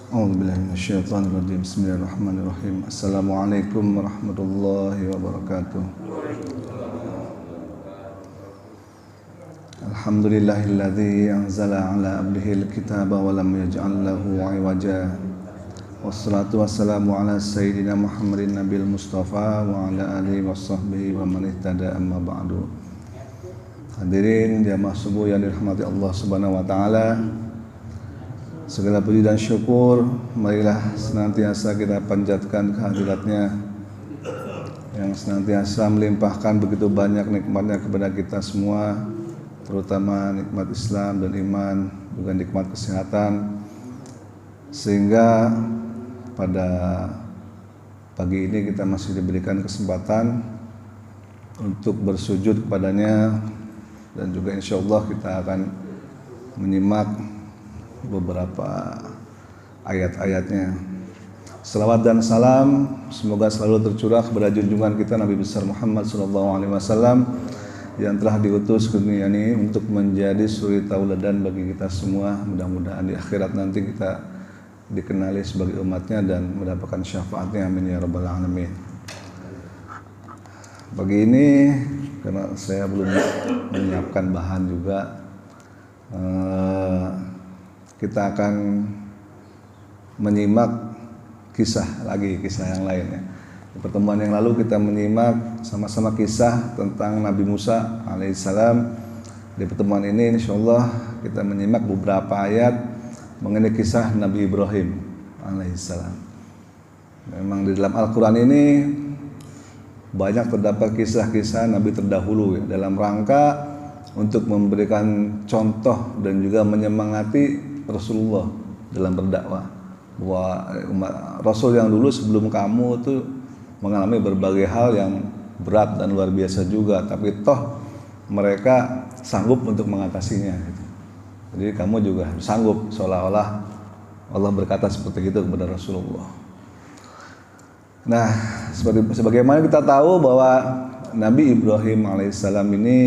A'udzubillahi minasyaitonirrajim. Bismillahirrahmanirrahim. Assalamualaikum warahmatullahi wabarakatuh. Alhamdulillahilladzi anzala ala abdihil kitaba wa lam yaj'al lahu 'iwaja. Wassalatu wassalamu ala sayyidina Muhammadin nabil mustafa wa ala alihi washabbihi wa man ihtada amma ba'du. Hadirin jamaah subuh yang dirahmati Allah Subhanahu wa taala. Segala puji dan syukur marilah senantiasa kita panjatkan kehadiratnya yang senantiasa melimpahkan begitu banyak nikmatnya kepada kita semua, terutama nikmat Islam dan iman, juga nikmat kesehatan, sehingga pada pagi ini kita masih diberikan kesempatan untuk bersujud kepadanya, dan juga insya Allah kita akan menyimak beberapa ayat-ayatnya. Selawat dan salam semoga selalu tercurah kepada junjungan kita Nabi besar Muhammad SAW yang telah diutus ke dunia ini untuk menjadi suri tauladan bagi kita semua. Mudah-mudahan di akhirat nanti kita dikenali sebagai umatnya dan mendapatkan syafaatnya, amin ya rabbal alamin. Pagi ini karena saya belum menyiapkan bahan juga, kita akan menyimak kisah yang lainnya. Di pertemuan yang lalu kita menyimak sama-sama kisah tentang Nabi Musa alaihissalam. Di pertemuan ini insyaallah kita menyimak beberapa ayat mengenai kisah Nabi Ibrahim alaihissalam. Memang di dalam Al-Quran ini banyak terdapat kisah-kisah Nabi terdahulu ya, dalam rangka untuk memberikan contoh dan juga menyemangati Rasulullah dalam berdakwah, bahwa Rasul yang dulu sebelum kamu itu mengalami berbagai hal yang berat dan luar biasa juga, tapi toh mereka sanggup untuk mengatasinya gitu. Jadi kamu juga sanggup, seolah-olah Allah berkata seperti itu kepada Rasulullah. Nah, sebagaimana kita tahu bahwa Nabi Ibrahim alaihissalam ini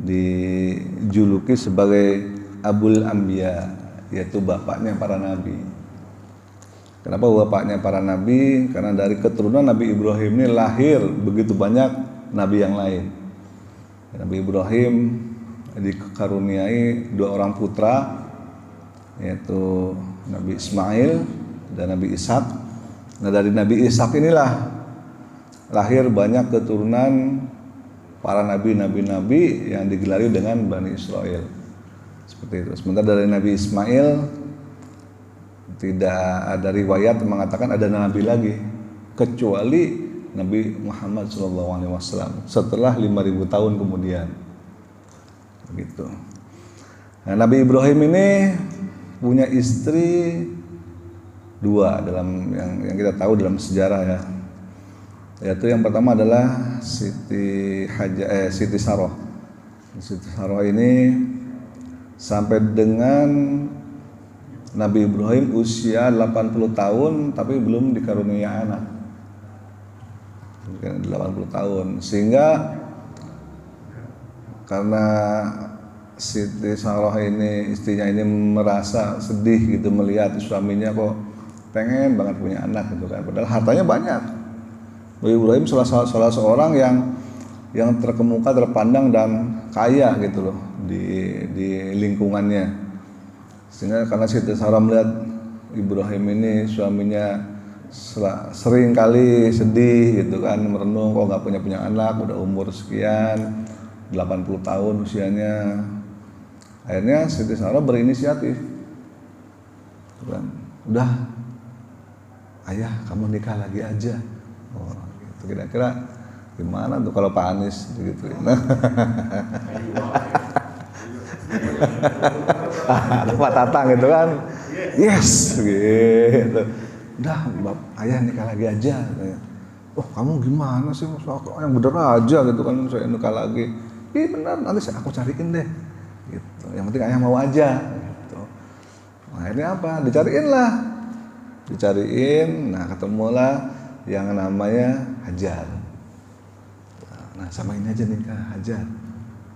dijuluki sebagai Abul Anbiya, yaitu bapaknya para nabi. Kenapa bapaknya para nabi? Karena dari keturunan Nabi Ibrahim ini lahir begitu banyak nabi yang lain. Nabi Ibrahim dikaruniai dua orang putra, yaitu Nabi Ismail dan Nabi Ishak. Nah, dari Nabi Ishak inilah lahir banyak keturunan para nabi-nabi yang digelari dengan Bani Israel. Seperti itu. Sementara dari Nabi Ismail tidak ada riwayat mengatakan ada nabi lagi kecuali Nabi Muhammad SAW setelah 5.000 tahun kemudian. Begitu. Nah, Nabi Ibrahim ini punya istri dua dalam yang kita tahu dalam sejarah ya. Yaitu yang pertama adalah Siti Saroh. Siti Saroh ini sampai dengan Nabi Ibrahim usia 80 tahun tapi belum dikaruniai anak. 80 tahun, sehingga karena Siti Saroh ini, istrinya ini merasa sedih gitu melihat suaminya kok pengen banget punya anak gitu kan, padahal hartanya banyak. Nabi Ibrahim salah seorang yang terkemuka, terpandang dan kaya gitu loh di lingkungannya. Sehingga karena Siti Saroh melihat Ibrahim ini suaminya sering kali sedih gitu kan, merenung kok nggak punya anak, udah umur sekian 80 tahun usianya. Akhirnya Siti Saroh berinisiatif kan, udah ayah kamu nikah lagi aja. Oh, gitu. Kira-kira gimana tuh kalau Pak Anies gitu. Ada Pak Tatang gitu kan, yes gitu. Udah ayah nikah lagi aja. Oh kamu gimana sih, yang bener aja gitu kan, saya nikah lagi. Iya benar, nanti aku cariin deh. Gitu. Yang penting ayah mau aja. Gitu. Nah, akhirnya apa? Dicariin. Nah ketemulah yang namanya Hajar. Nah sama ini aja nikah Hajar.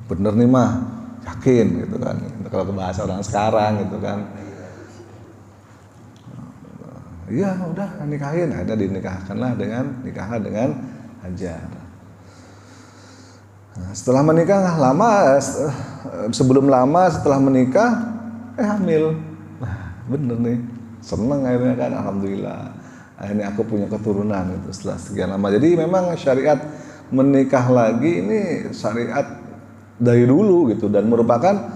Bener nih mah, yakin gitu kan. Kalau ke bahasa orang sekarang gitu kan. Iya udah nikahin, ada nikahlah dengan Hajar. Nah, setelah menikah lama, sebelum lama setelah menikah hamil. Nah, bener nih, seneng akhirnya kan, alhamdulillah. Akhirnya aku punya keturunan itu setelah sekian lama. Jadi memang syariat menikah lagi ini syariat dari dulu gitu, dan merupakan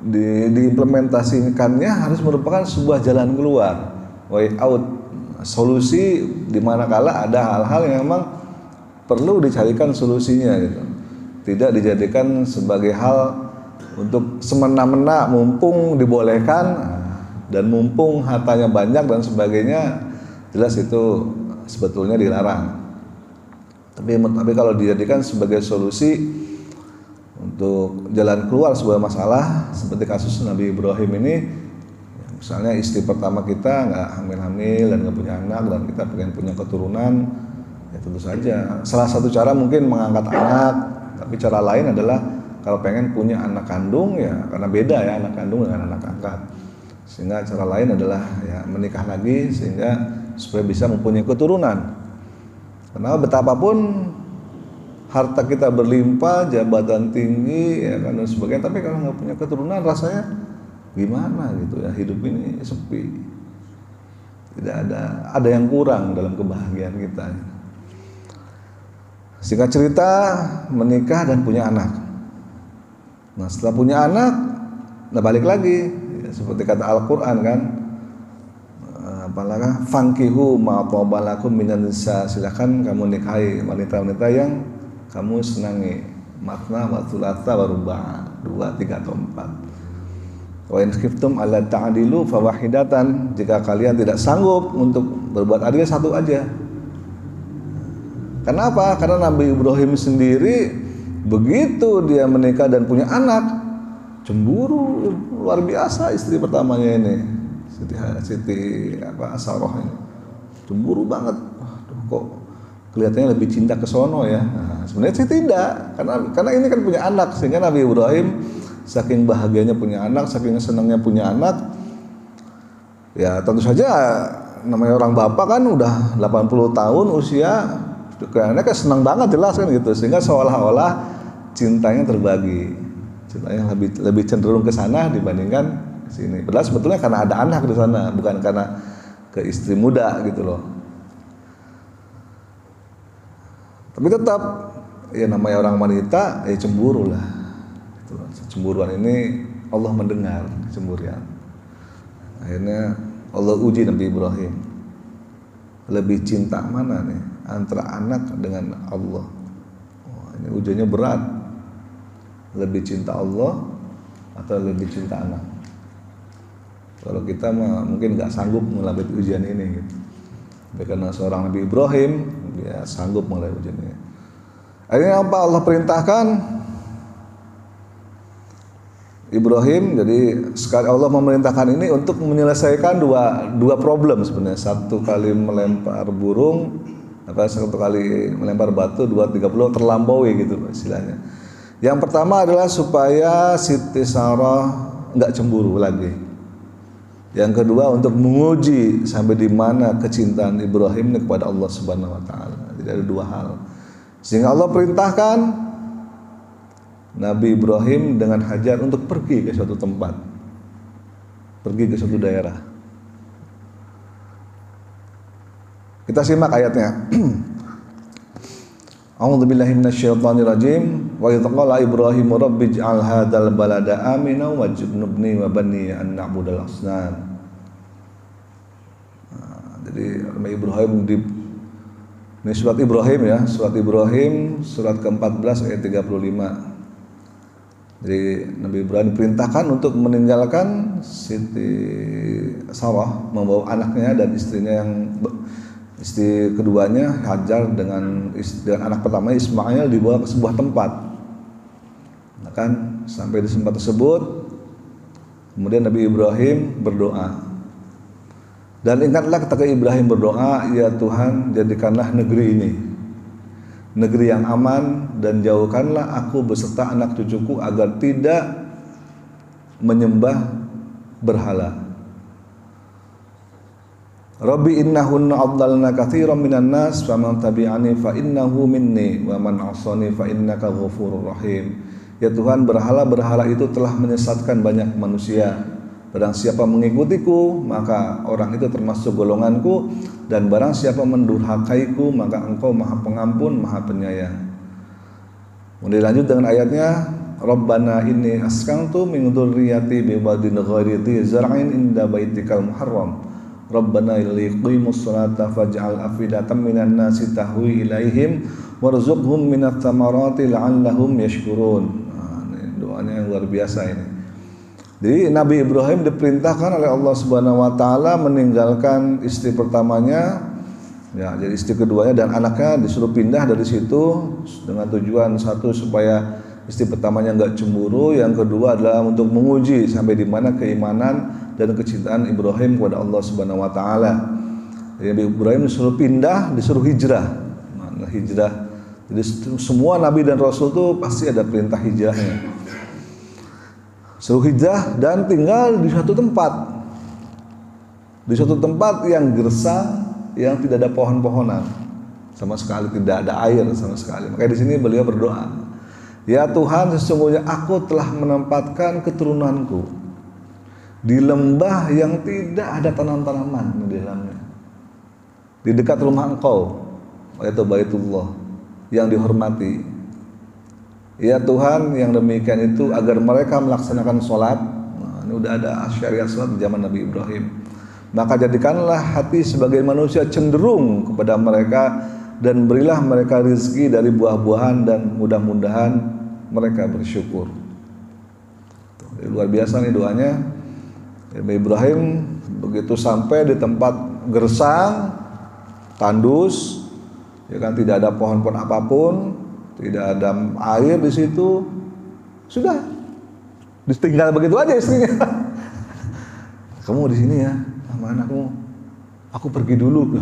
diimplementasikannya harus merupakan sebuah jalan keluar, way out, solusi di manakala ada hal-hal yang memang perlu dicarikan solusinya gitu. Tidak dijadikan sebagai hal untuk semena-mena, mumpung dibolehkan dan mumpung hartanya banyak dan sebagainya, jelas itu sebetulnya dilarang. Tapi kalau dijadikan sebagai solusi untuk jalan keluar sebuah masalah, seperti kasus Nabi Ibrahim ini, misalnya istri pertama kita nggak hamil-hamil dan nggak punya anak, dan kita pengen punya keturunan, ya tentu saja salah satu cara mungkin mengangkat anak. Tapi cara lain adalah kalau pengen punya anak kandung, ya karena beda ya anak kandung dengan anak angkat, sehingga cara lain adalah ya menikah lagi sehingga supaya bisa mempunyai keturunan. Karena betapapun harta kita berlimpah, jabatan tinggi, ya kan, dan sebagainya, tapi kalau nggak punya keturunan rasanya gimana gitu ya, hidup ini sepi, tidak ada yang kurang dalam kebahagiaan kita. Singkat cerita, menikah dan punya anak. Nah setelah punya anak, nah balik lagi ya, seperti kata Al-Quran kan, apalagi fankihu ma tabalakum minan nisa, silakan kamu nikahi wanita-wanita yang kamu senangi, matna wa thulatha wa ruba', 2, 3 atau 4. Wa in khiftum alla ta'dilu fawahidatan, jika kalian tidak sanggup untuk berbuat adil, satu aja. Kenapa? Karena Nabi Ibrahim sendiri begitu dia menikah dan punya anak, cemburu luar biasa istri pertamanya ini, Siti Sarah ini, cemburu banget. Aduh, kok kelihatannya lebih cinta ke sono ya. Nah, sebenarnya sih tidak, karena ini kan punya anak, sehingga Nabi Ibrahim saking bahagianya punya anak, saking senangnya punya anak, ya tentu saja namanya orang bapak kan udah 80 tahun usia, karena kan senang banget jelas kan gitu, sehingga seolah-olah cintanya terbagi, cintanya lebih cenderung ke sana dibandingkan ke sini. Padahal sebetulnya karena ada anak di sana, bukan karena ke istri muda gitu loh. Tapi tetap ya namanya orang wanita ya cemburu lah. Cemburuan ini Allah mendengar cemburian. Akhirnya Allah uji Nabi Ibrahim. Lebih cinta mana nih antara anak dengan Allah? Wah, ini ujiannya berat. Lebih cinta Allah atau lebih cinta anak? Kalau kita mungkin nggak sanggup melewati ujian ini gitu. Tapi karena seorang Nabi Ibrahim, dia sanggup melewati ujian ini. Akhirnya apa Allah perintahkan? Ibrahim, jadi sekali Allah memerintahkan ini untuk menyelesaikan dua problem sebenarnya. Satu kali melempar burung, satu kali melempar batu, 2-3 pulau terlampaui gitu istilahnya. Yang pertama adalah supaya Siti Sarah nggak cemburu lagi. Yang kedua untuk menguji sampai di mana kecintaan Ibrahim kepada Allah Subhanahu Wa Taala. Jadi ada dua hal. Sehingga Allah perintahkan Nabi Ibrahim dengan Hajar untuk pergi ke suatu tempat, pergi ke suatu daerah. Kita simak ayatnya. A'udzubillahi minasyaitonirrajim. Wa idz qala Ibrahim rabbi ij'al hadzal balada aminan wajnubni wa bani an na'budal asnam. Jadi Nabi Ibrahim ini surat Ibrahim ya, surat Ibrahim surat ke-14 ayat 35. Jadi Nabi Ibrahim diperintahkan untuk meninggalkan Siti Sarah, membawa anaknya dan istrinya yang istri keduanya Hajar dengan anak pertama Ismail dibawa ke sebuah tempat. Nah kan sampai di tempat tersebut, kemudian Nabi Ibrahim berdoa. Dan ingatlah ketika Ibrahim berdoa, ya Tuhan jadikanlah negeri ini negeri yang aman, dan jauhkanlah aku beserta anak cucuku agar tidak menyembah berhala. Rabbi innahunna adlalna katsiran minan nas faman tabi'ani fa innahu minni wa man 'asani fa innaka ghafurur rahim. Ya Tuhan, berhala-berhala itu telah menyesatkan banyak manusia. Barang siapa mengikutiku, maka orang itu termasuk golonganku, dan barang siapa mendurhakaiku, maka Engkau Maha Pengampun, Maha Penyayang. Kemudian lanjut dengan ayatnya, Rabbana inni askantu min dzurriyyati biwadin ghairi dzi zar'in inda baitikal muharram. Rabbana liqimus salata faj'al afidatan minan nasi tahwi ilaihim warzuqhum minat thamarati la'allahum yashkurun. Ini doanya yang luar biasa ini. Jadi Nabi Ibrahim diperintahkan oleh Allah Subhanahu wa taala meninggalkan istri pertamanya, ya, jadi istri keduanya dan anaknya disuruh pindah dari situ dengan tujuan satu supaya istri pertamanya enggak cemburu, yang kedua adalah untuk menguji sampai di mana keimanan dan kecintaan Ibrahim kepada Allah Subhanahu wa taala. Jadi Nabi Ibrahim disuruh pindah, disuruh hijrah. Nah, hijrah. Jadi semua nabi dan rasul itu pasti ada perintah hijrahnya. Suruh hijrah dan tinggal di suatu tempat. Di suatu tempat yang gersang, yang tidak ada pohon-pohonan. Sama sekali tidak ada air sama sekali. Makanya di sini beliau berdoa, ya Tuhan, sesungguhnya aku telah menempatkan keturunanku di lembah yang tidak ada tanam-tanaman di dalamnya, di dekat rumah Engkau, yaitu Baitullah yang dihormati. Ya Tuhan, yang demikian itu agar mereka melaksanakan sholat. Nah, ini udah ada syariat sholat di zaman Nabi Ibrahim. Maka jadikanlah hati sebagai manusia cenderung kepada mereka, dan berilah mereka rezeki dari buah-buahan, dan mudah-mudahan mereka bersyukur. Luar biasa nih doanya Nabi Ibrahim. Begitu sampai di tempat gersang, tandus, ya kan, tidak ada pohon-pohon apapun, tidak ada air di situ, sudah ditinggal begitu aja istrinya. Kamu di sini ya sama anakmu, aku pergi dulu.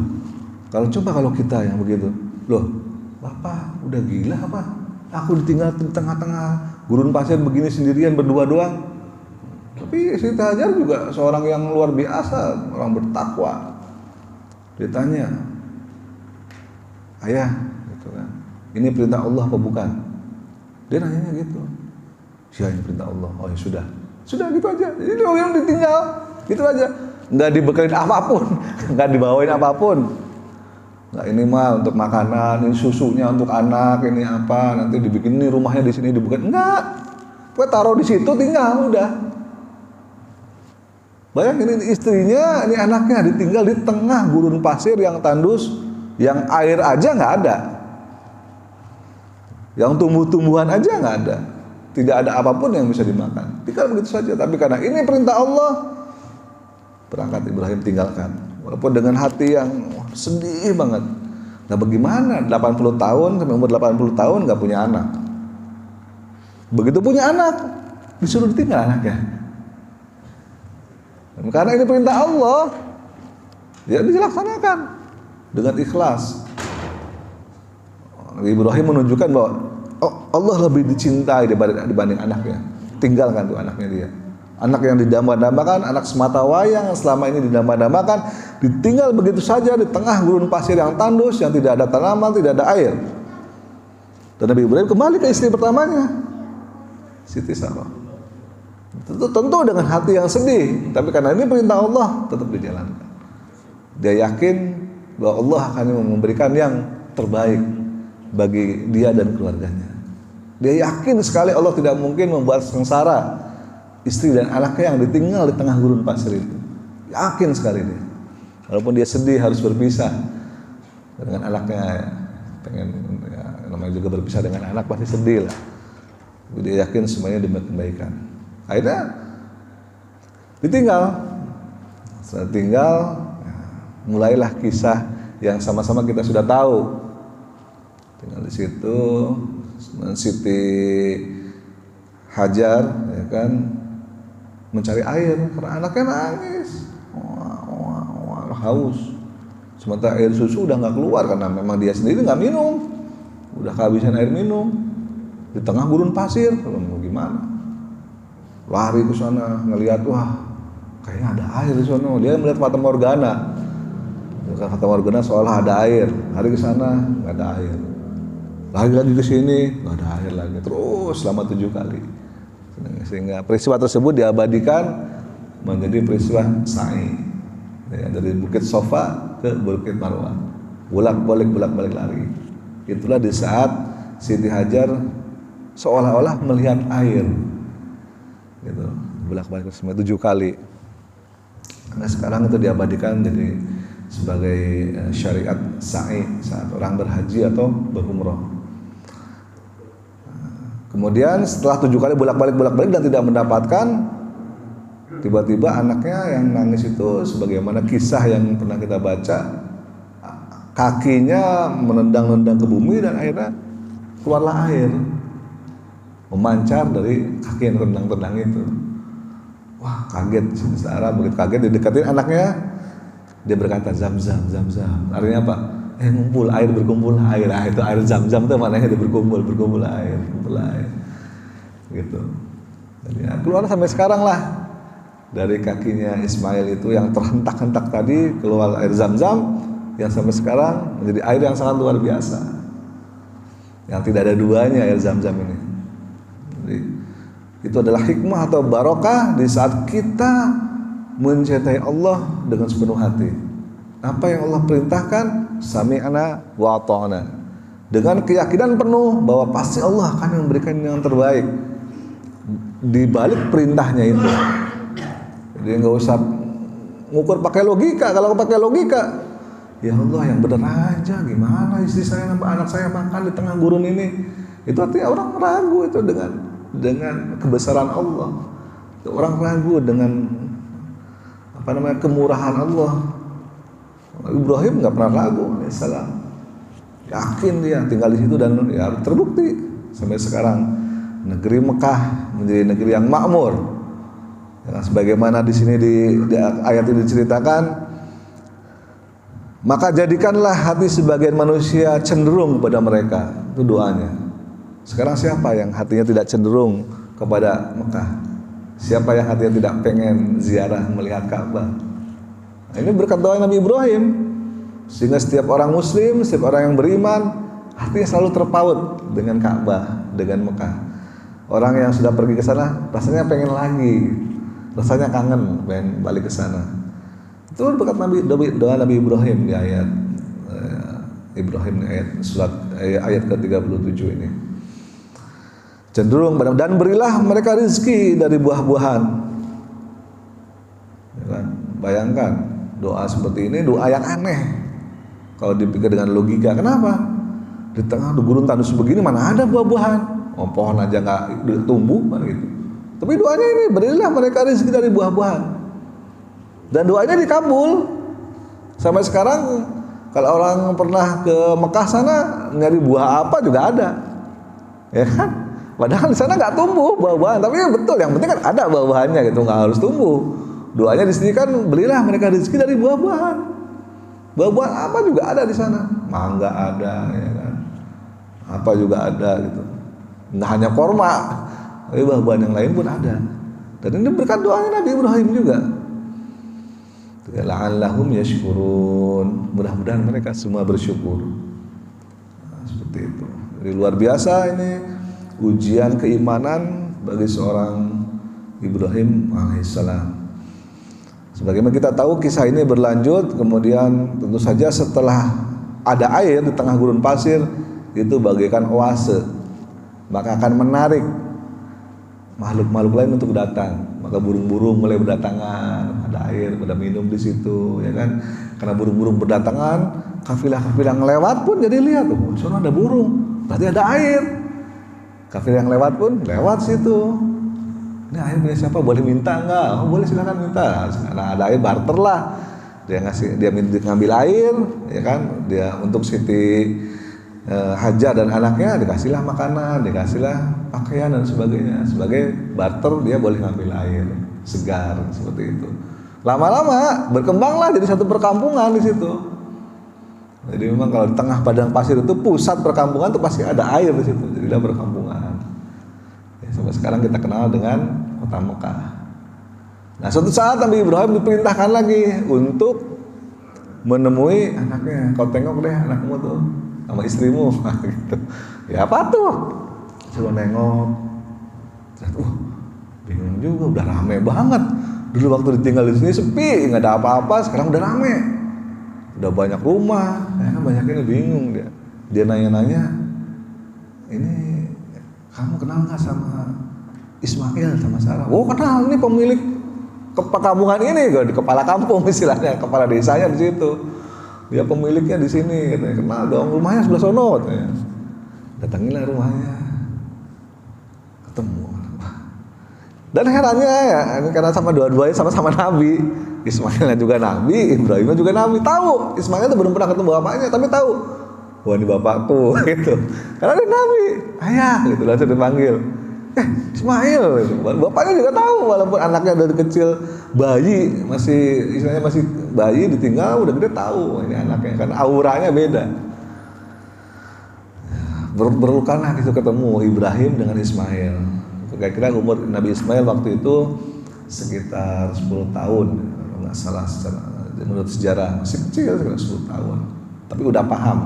Kalau kita yang begitu, loh Bapak udah gila apa? Aku ditinggal di tengah-tengah gurun pasir begini sendirian berdua doang. Tapi Siti Hajar juga seorang yang luar biasa, orang bertakwa. Ditanya, ayah, gitu kan, ini perintah Allah apa bukan? Dia nanya gitu. Siapa ini perintah Allah? Oh ya sudah gitu aja. Jadi yang ditinggal, gitu aja. Nggak dibekalin apapun, nggak dibawain apapun. Nggak, ini mah untuk makanan, ini susunya untuk anak, ini apa, nanti dibikin ini rumahnya di sini dibuka. Enggak, gue taruh di situ tinggal udah. Bayangin ini istrinya, ini anaknya ditinggal di tengah gurun pasir yang tandus, yang air aja nggak ada, yang tumbuh-tumbuhan aja nggak ada, tidak ada apapun yang bisa dimakan. Tinggal begitu saja. Tapi karena ini perintah Allah, berangkat Ibrahim tinggalkan, walaupun dengan hati yang sedih banget. Nah bagaimana 80 tahun sampai umur 80 tahun nggak punya anak, begitu punya anak disuruh ditinggal anaknya. Karena ini perintah Allah, ya dilaksanakan dengan ikhlas. Nabi Ibrahim menunjukkan bahwa Allah lebih dicintai dibanding anaknya. Tinggalkan tuh anaknya dia. Anak yang didamba-dambakan, anak semata wayang yang selama ini didamba-dambakan, ditinggal begitu saja di tengah gurun pasir yang tandus, yang tidak ada tanaman, tidak ada air. Dan Nabi Ibrahim kembali ke istri pertamanya, Siti Sarah. Tentu dengan hati yang sedih, tapi karena ini perintah Allah tetap dijalankan. Dia yakin bahwa Allah akan memberikan yang terbaik bagi dia dan keluarganya. Dia yakin sekali Allah tidak mungkin membuat sengsara istri dan anaknya yang ditinggal di tengah gurun pasir itu. Yakin sekali dia. Walaupun dia sedih harus berpisah dengan anaknya, pengen ya, namanya juga berpisah dengan anak pasti sedih lah. Dia yakin semuanya demi kebaikan. Akhirnya ditinggal. Setelah tinggal, mulailah kisah yang sama-sama kita sudah tahu. Tinggal di situ, Siti Hajar, ya kan, mencari air karena anaknya nangis, haus. Sementara air susu udah nggak keluar karena memang dia sendiri nggak minum, udah kehabisan air minum di tengah gurun pasir. Kalau mau gimana? Lari ke sana, ngelihat, wah, kayaknya ada air di sana. Dia melihat fata morgana. Kata warga seolah ada air, hari ke sana nggak ada air, lagi ke sini nggak ada air lagi, terus selama 7 kali. Sehingga peristiwa tersebut diabadikan menjadi peristiwa sa'i, ya, dari Bukit Sofa ke Bukit Marwah, bolak-balik lari. Itulah di saat Siti Hajar seolah-olah melihat air, gitu, bolak-balik semua 7 kali. Nah sekarang itu diabadikan jadi sebagai syariat sa'i saat orang berhaji atau berumrah. Kemudian setelah 7 kali bolak-balik dan tidak mendapatkan, tiba-tiba anaknya yang nangis itu sebagaimana kisah yang pernah kita baca, kakinya menendang-nendang ke bumi dan akhirnya keluarlah air memancar dari kaki yang tendang-tendang itu. Wah, kaget Sarah, begitu kaget didekatin anaknya, dia berkata Zam-zam. Artinya apa? Ngumpul air, berkumpul air. Nah, itu air Zam-zam itu maknanya dia berkumpul air, kumpul air. Gitu. Jadi ya, keluar sampai sekarang lah dari kakinya Ismail itu yang terhentak-hentak tadi, keluar air Zam-zam yang sampai sekarang menjadi air yang sangat luar biasa. Yang tidak ada duanya air Zam-zam ini. Jadi, itu adalah hikmah atau barokah di saat kita mencintai Allah dengan sepenuh hati. Apa yang Allah perintahkan, sami'na wa ata'na, dengan keyakinan penuh bahwa pasti Allah akan memberikan yang terbaik di balik perintahnya itu. Jadi nggak usah ngukur pakai logika. Kalau pakai logika, ya Allah yang benar aja, gimana istri saya sama anak saya makan di tengah gurun ini? Itu artinya orang ragu itu dengan kebesaran Allah. Orang ragu dengan kemurahan Allah. Ibrahim nggak pernah ragu, alaihissalam. Yakin dia tinggal di situ dan ya terbukti sampai sekarang negeri Mekah menjadi negeri yang makmur. Ya, sebagaimana di sini di ayat ini diceritakan, maka jadikanlah hati sebagian manusia cenderung kepada mereka. Itu doanya. Sekarang siapa yang hatinya tidak cenderung kepada Mekah? Siapa yang hatinya tidak pengen ziarah melihat Ka'bah? Nah, ini berkat doa Nabi Ibrahim. Sehingga setiap orang muslim, setiap orang yang beriman, hatinya selalu terpaut dengan Ka'bah, dengan Mekah. Orang yang sudah pergi ke sana rasanya pengen lagi, rasanya kangen, pengen balik ke sana. Itu berkat doa Nabi Ibrahim di ayat ayat ke-37 ini. Cenderung dan berilah mereka rezeki dari buah-buahan. Ya kan? Bayangkan doa seperti ini, doa yang aneh kalau dipikir dengan logika. Kenapa? Di tengah gurun tandus begini mana ada buah-buahan? Oh, pohon aja nggak tumbuh, mana gitu. Tapi doanya ini, berilah mereka rezeki dari buah-buahan. Dan doanya dikabul. Sampai sekarang kalau orang pernah ke Mekah sana nyari buah apa juga ada, ya kan? Padahal di sana nggak tumbuh buah-buahan, tapi ya betul, yang penting kan ada buah-buahannya gitu, nggak harus tumbuh. Doanya di sini kan berilah mereka rezeki dari buah-buahan. Buah-buahan apa juga ada di sana, mangga ada, ya kan? Apa juga ada gitu. Nggak hanya korma, tapi buah-buahan yang lain pun ada. Dan ini berkat doanya Nabi Ibrahim juga. La'allahum yashkurun, mudah-mudahan mereka semua bersyukur. Nah, seperti itu. Jadi luar biasa ini ujian keimanan bagi seorang Ibrahim alaihissalam. Sebagaimana kita tahu kisah ini berlanjut, kemudian tentu saja setelah ada air di tengah gurun pasir itu bagaikan oase, maka akan menarik makhluk-makhluk lain untuk datang. Maka burung-burung mulai berdatangan, ada air, pada minum di situ, ya kan? Karena burung-burung berdatangan, kafilah-kafilah yang lewat pun jadi lihat, oh, sana ada burung, berarti ada air. Kafilah yang lewat pun lewat situ. Ini air punya siapa? Boleh minta enggak? Oh, boleh, silakan minta. Karena ada air, barter lah. Dia ngambil air, ya kan? Dia untuk Siti Hajar dan anaknya dikasihlah makanan, dikasihlah pakaian dan sebagainya. Sebagai barter dia boleh ngambil air segar seperti itu. Lama-lama berkembanglah jadi satu perkampungan di situ. Jadi memang kalau di tengah padang pasir itu pusat perkampungan itu pasti ada air di situ. Jadilah perkampungan. Ya, sampai sekarang kita kenal dengan kota Mekah. Nah, suatu saat Nabi Ibrahim diperintahkan lagi untuk menemui anaknya. Kau tengok deh anakmu tuh sama istrimu gitu. Ya apa tuh? Coba nengok. Bingung juga, udah rame banget. Dulu waktu ditinggal di sini sepi, nggak ada apa-apa. Sekarang udah rame, udah banyak rumah. Ya, banyak ini bingung dia. Dia nanya-nanya, ini kamu kenal nggak sama Ismail sama Sarah? Oh kenal, ini pemilik perkampungan ini, di kepala kampung istilahnya, kepala desanya di situ. Dia pemiliknya di sini, katanya. Kenal dong, rumahnya sebelah sono. Katanya. Datangilah rumahnya, ketemu. Dan herannya ya, ini karena sama dua-duanya sama-sama Nabi. Ismailnya juga Nabi, Ibrahimnya juga Nabi. Tahu, Ismail itu belum pernah ketemu bapaknya, tapi tahu. Wah ini bapakku, gitu. Karena dia Nabi, ayah, gitu langsung dipanggil. Ismail, gitu. Bapaknya juga tahu, walaupun anaknya dari kecil bayi, istilahnya masih bayi ditinggal, udah gede tahu ini anaknya, karena auranya beda. Berlukanlah gitu ketemu Ibrahim dengan Ismail. Kira-kira umur Nabi Ismail waktu itu sekitar 10 tahun, kalau nggak salah menurut sejarah, masih kecil sekitar 10 tahun. Tapi udah paham,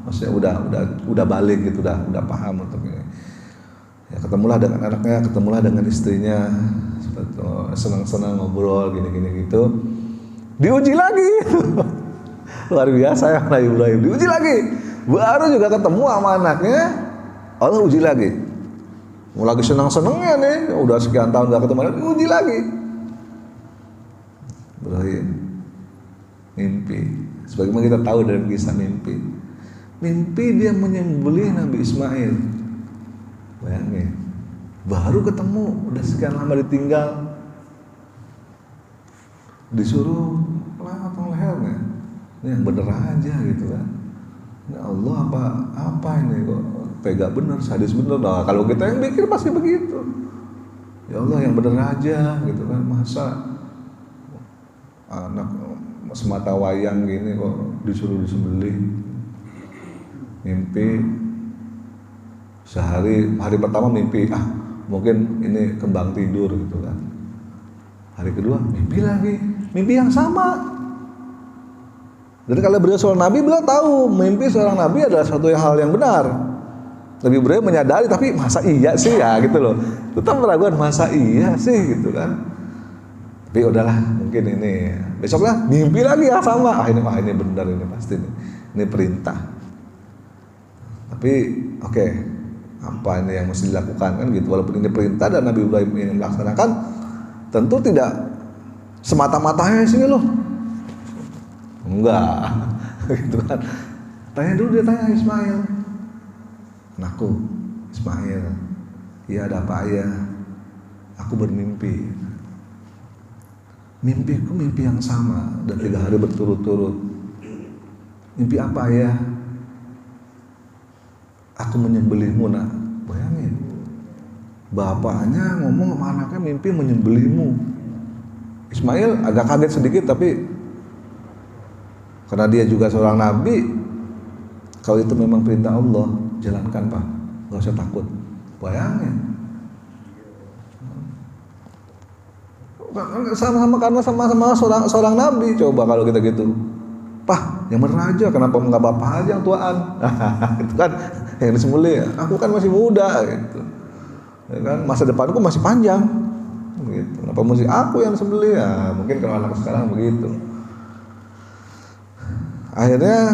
maksudnya udah balik gitu, udah paham untuk ini. Ya, ketemulah dengan anaknya, ketemulah dengan istrinya, senang-senang ngobrol gini-gini gitu. Diuji lagi, luar biasa ya Nabi Ibrahim. Diuji lagi, baru juga ketemu sama anaknya, Allah uji lagi. Lagi senang-senangnya nih, udah sekian tahun gak ketemu lagi, uji lagi. Ibrahim mimpi, sebagaimana kita tahu dari kisah mimpi dia menyembelih Nabi Ismail. Bayangin, baru ketemu, udah sekian lama ditinggal, disuruh potong lehernya. Ini yang bener aja gitu kan. Ya Allah, apa ini kok tega bener, sadis bener. Nah kalau kita yang mikir pasti begitu. Ya Allah yang bener aja gitu kan. Masa anak semata wayang gini kok disuruh disembelih. Mimpi hari pertama mimpi mungkin ini kembang tidur gitu kan. Hari kedua mimpi lagi, mimpi yang sama. Jadi kalau beliau seorang nabi, beliau tahu mimpi seorang nabi adalah suatu hal yang benar. Nabi Ibrahim menyadari, tapi masa iya sih ya gitu loh. Tetap meragukan, masa iya sih gitu kan. Tapi udahlah, mungkin ini besoklah mimpi lagi ya sama. Ini benar, ini pasti ini perintah. Tapi oke, apa ini yang mesti dilakukan kan gitu. Walaupun ini perintah dan Nabi Ibrahim ingin melaksanakan, tentu tidak semata-matanya di sini loh. Enggak, gitu kan. Dia tanya Ismail, anakku Ismail, iya ada apa ayah? Aku bermimpi. Mimpiku mimpi yang sama dan 3 hari berturut-turut. Mimpi apa ayah? Aku menyembelihmu nak. Bayangin, bapaknya ngomong sama anaknya mimpi menyembelihmu. Ismail agak kaget sedikit, tapi karena dia juga seorang nabi, kalau itu memang perintah Allah, jalankan Pak, nggak usah takut. Bayangin, sama-sama karena sama-sama seorang nabi. Coba kalau kita gitu, Pak, yang bener aja, kenapa nggak bapak aja yang tuaan? Itu kan yang disembelih. Aku kan masih muda, gitu. Ya kan, masa depanku masih panjang, gitu. Kenapa mesti aku yang disembelih? Ya, mungkin kalau anak sekarang begitu. Akhirnya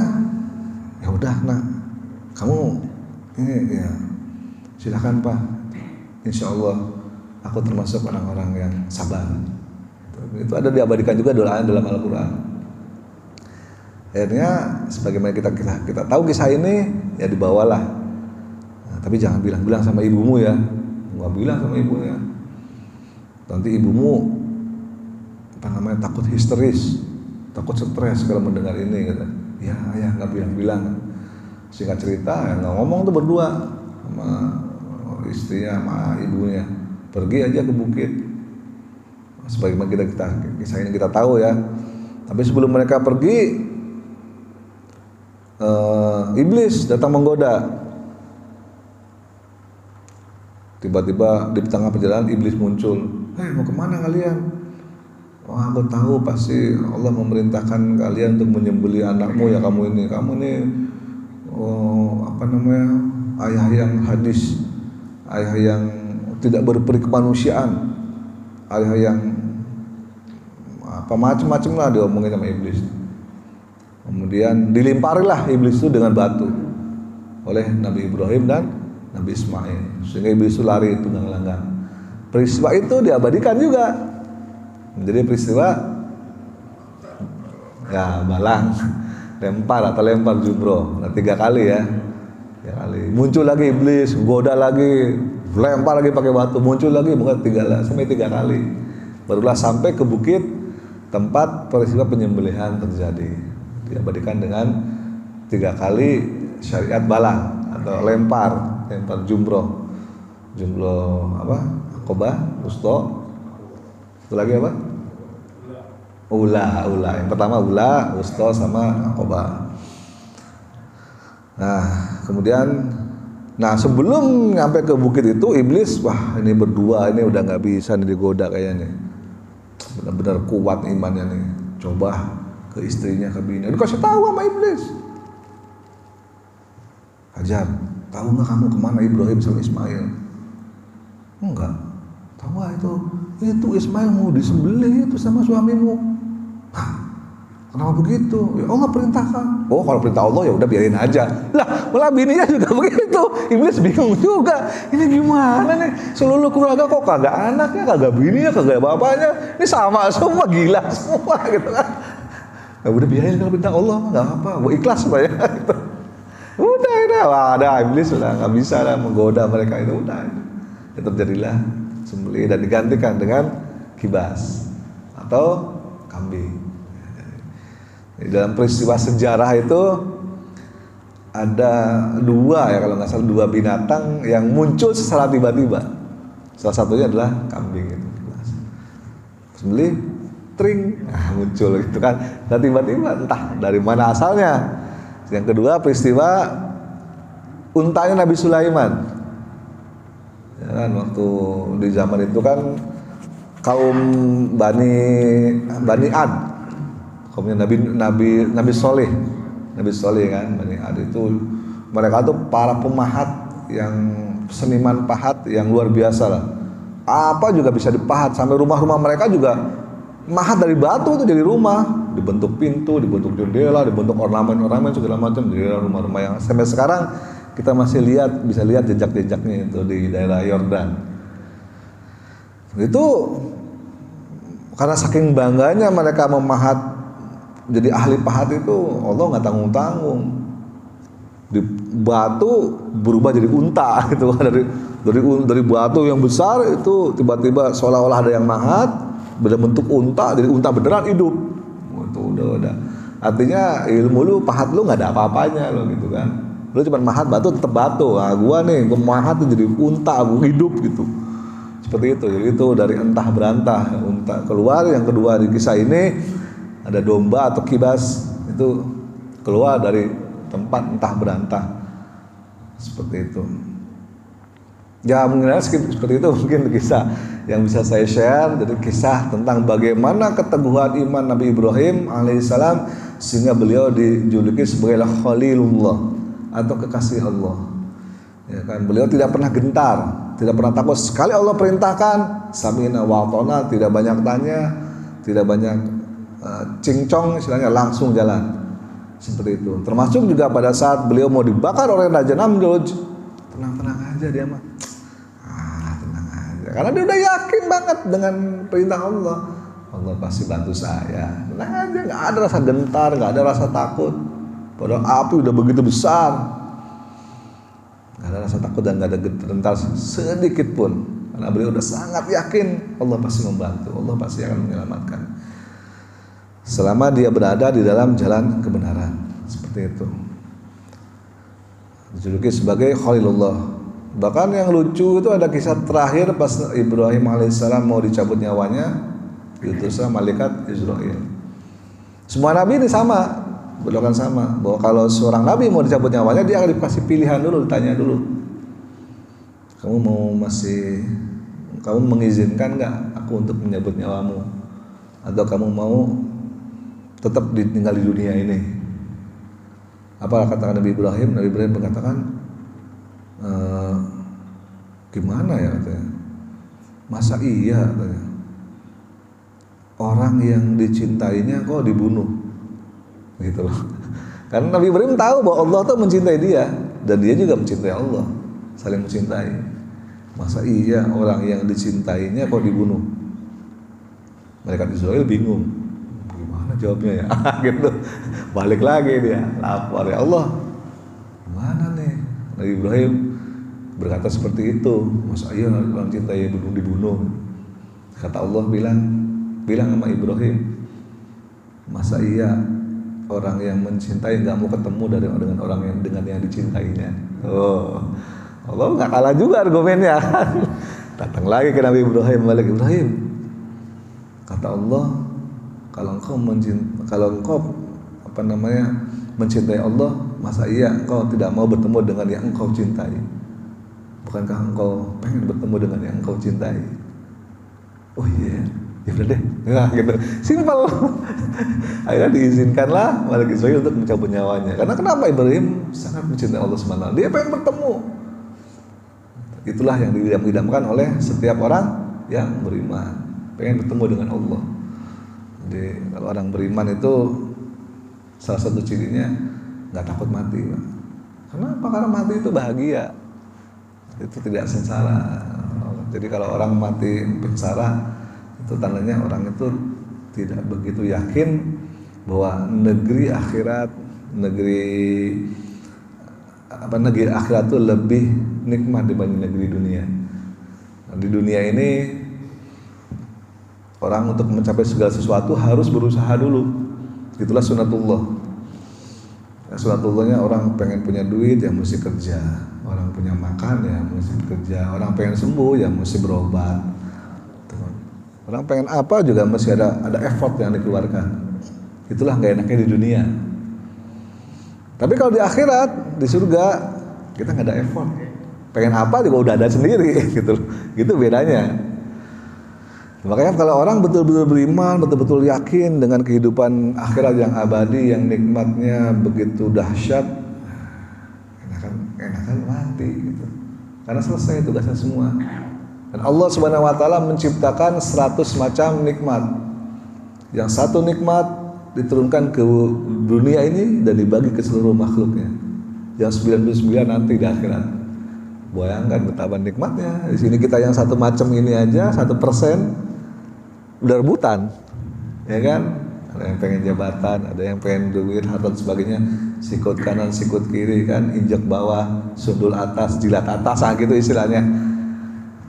ya udah nak, kamu ini ya silakan Pak, insya Allah aku termasuk orang-orang yang sabar. Itu ada diabadikan juga doanya dalam Al-Quran. Akhirnya sebagaimana kita tahu kisah ini, ya dibawalah. Nah, tapi jangan bilang sama ibumu ya, nggak bilang sama ibunya. Nanti ibumu takut histeris, takut stres kalau mendengar ini, kata. Ya ayah nggak bilang. Singkat cerita, ya nggak ngomong tuh berdua sama istrinya, sama ibunya. Pergi aja ke bukit. Sebagaimana kisah ini kita tahu ya. Tapi sebelum mereka pergi, iblis datang menggoda. Tiba-tiba di tengah perjalanan iblis muncul. Mau kemana kalian? Wah, aku tahu pasti Allah memerintahkan kalian untuk menyembelih anakmu ya, kamu ini ayah yang hadis, ayah yang tidak berperi kemanusiaan, ayah yang apa macam-macam lah diomongin sama iblis. Kemudian dilimparilah iblis itu dengan batu oleh Nabi Ibrahim dan Nabi Ismail, sehingga iblis itu lari tunggang-langgang. Peristiwa itu diabadikan juga menjadi peristiwa ya balang lempar jumroh. Nah, 3 kali ya. 3 kali. Muncul lagi iblis, goda lagi, lempar lagi pakai batu, muncul lagi, bukan 3 sampai 3 kali. Barulah sampai ke bukit tempat peristiwa penyembelihan terjadi. Diabadikan dengan 3 kali syariat balang atau lempar jumroh apa? Aqobah, Wusta. Itu lagi apa? Ula. Yang pertama ula, Wusta sama Aqobah. Nah, kemudian sebelum nyampe ke bukit itu iblis, wah ini berdua ini udah nggak bisa nih digoda kayaknya. Benar-benar kuat imannya nih. Coba ke istrinya, ke bini. Dikasih tahu sama iblis. Hajar, tahu nggak kamu kemana Ibrahim sama Ismail? Enggak. Tahu nggak itu Ismail mau disembelih itu sama suamimu. Hah? Kenapa begitu? Ya Allah perintahkan. Oh, kalau perintah Allah ya udah biarin aja. Lah, malah bininya juga begitu. Iblis bingung juga. Ini gimana nih? Seluruh keluarga kok kagak anaknya, kagak bininya, kagak bapaknya. Ini sama semua, gila semua gitu kan. Ya udah biarin kalau perintah Allah, nggak apa, gue ikhlas Pak ya. Gitu. Udah, ada iblis sudah nggak bisa lah menggoda mereka itu, udah. Ya, terjadilah sembelih dan digantikan dengan kibas atau kambing. Di dalam peristiwa sejarah itu ada 2 ya kalau nggak salah, 2 binatang yang muncul secara tiba-tiba. Salah satunya adalah kambing itu. Sembelih, tring, muncul gitu kan. Dan tiba-tiba entah dari mana asalnya. Yang kedua peristiwa untanya Nabi Sulaiman. Ya kan, waktu di zaman itu kan kaum Bani Ad, kaumnya Nabi Soleh kan, Bani Ad itu mereka tuh para pemahat yang seniman pahat yang luar biasa lah. Apa juga bisa dipahat, sampai rumah-rumah mereka juga mahat dari batu itu jadi rumah, dibentuk pintu, dibentuk jendela, dibentuk ornamen segala macam, jadi rumah-rumah yang sampai sekarang kita masih bisa lihat jejak-jejaknya itu di daerah Yordan. Itu karena saking bangganya mereka memahat, jadi ahli pahat itu, Allah nggak tanggung-tanggung. Di batu berubah jadi unta gitu, dari batu yang besar itu tiba-tiba seolah-olah ada yang mahat, berbentuk unta, jadi unta beneran hidup. Itu udah. Artinya ilmu lu, pahat lu nggak ada apa-apanya lo gitu kan. Lu cuma mahat batu tetap batu. Nah, gua mahat tuh jadi unta hidup gitu. Seperti itu. Jadi itu dari entah berantah unta keluar. Yang kedua di kisah ini ada domba atau kibas itu keluar dari tempat entah berantah. Seperti itu. Ya mengenai seperti itu mungkin kisah yang bisa saya share. Jadi kisah tentang bagaimana keteguhan iman Nabi Ibrahim alaihissalam sehingga beliau dijuluki sebagai Khalilullah atau kekasih Allah. Ya kan, beliau tidak pernah gentar, tidak pernah takut. Sekali Allah perintahkan, sami'na wa ata'na, tidak banyak tanya, tidak banyak cincong, istilahnya langsung jalan. Seperti itu. Termasuk juga pada saat beliau mau dibakar oleh Raja Namrud, tenang-tenang aja dia mah. Tenang aja. Karena dia udah yakin banget dengan perintah Allah. Allah pasti bantu saya. Tenang aja, nggak ada rasa gentar, nggak ada rasa takut. Padahal api udah begitu besar, nggak ada rasa takut dan nggak ada gentar sedikit pun. Karena beliau udah sangat yakin Allah pasti membantu, Allah pasti akan menyelamatkan. Selama dia berada di dalam jalan kebenaran, seperti itu. Dijuluki sebagai Khalilullah. Bahkan yang lucu itu ada kisah terakhir pas Ibrahim alaihissalam mau dicabut nyawanya, diutuslah malaikat Israil. Semua nabi ini sama. Beliau sama bahwa kalau seorang nabi mau dicabut nyawanya, dia akan dikasih pilihan dulu, ditanya dulu, kamu mengizinkan nggak aku untuk menyabut nyawamu? atau kamu mau tetap tinggal di dunia ini? Apa katakan Nabi Ibrahim? Nabi Ibrahim mengatakan, gimana ya katanya? Masa iya katanya, orang yang dicintainya kok dibunuh, gitu loh. Karena Nabi Ibrahim tahu bahwa Allah tuh mencintai dia dan dia juga mencintai Allah, saling mencintai. Masa iya orang yang dicintainya kok dibunuh? Malaikat Israel bingung, gimana jawabnya ya? Gitu. Balik lagi dia, lapor, ya Allah, gimana nih? Nabi Ibrahim berkata seperti itu, masa iya orang cintai dibunuh? Kata Allah, bilang sama Ibrahim, masa iya orang yang mencintai nggak mau ketemu dengan orang yang dicintainya? Oh, Allah nggak kalah juga argumennya. Datang lagi ke Nabi Ibrahim, balik Ibrahim. Kata Allah, kalau engkau mencintai Allah, masa iya engkau tidak mau bertemu dengan yang engkau cintai? Bukankah engkau pengen bertemu dengan yang engkau cintai? Oh iya, ya udah deh, nah, gitu, simpel. Akhirnya diizinkanlah Malaikat Israel untuk mencabut nyawanya. Karena kenapa? Ibrahim sangat mencintai Allah SWT. Dia pengen bertemu. Itulah yang didamkan oleh setiap orang yang beriman, pengen bertemu dengan Allah. Jadi kalau orang beriman itu salah satu cirinya nggak takut mati, Pak. Kenapa? Karena mati itu bahagia, itu tidak sengsara. Jadi kalau orang mati sengsara, itu tandanya orang itu tidak begitu yakin bahwa negeri akhirat itu lebih nikmat dibanding negeri dunia. Nah, di dunia ini orang untuk mencapai segala sesuatu harus berusaha dulu. Itulah sunatullah. Nah, sunatullahnya orang pengen punya duit ya mesti kerja, orang punya makan ya mesti kerja, orang pengen sembuh ya mesti berobat. Orang pengen apa juga mesti ada effort yang dikeluarkan. Itulah gak enaknya di dunia. Tapi kalau di akhirat, di surga, kita nggak ada effort. Pengen apa juga udah ada sendiri, gitu. Gitu bedanya. Makanya kalau orang betul-betul beriman, betul-betul yakin dengan kehidupan akhirat yang abadi, yang nikmatnya begitu dahsyat, enakan mati, gitu. Karena selesai tugasnya semua. Dan Allah Subhanahu Wa Taala menciptakan 100 macam nikmat. Yang satu nikmat diturunkan ke dunia ini dan dibagi ke seluruh makhluknya. Yang 99 nanti di akhirat. Bayangkan betapa nikmatnya. Di sini kita yang satu macam ini aja 1% udah rebutan, ya kan? Ada yang pengen jabatan, ada yang pengen duit, harta dan sebagainya. Sikut kanan, sikut kiri kan, injak bawah, sundul atas, jilat atas, gitu istilahnya.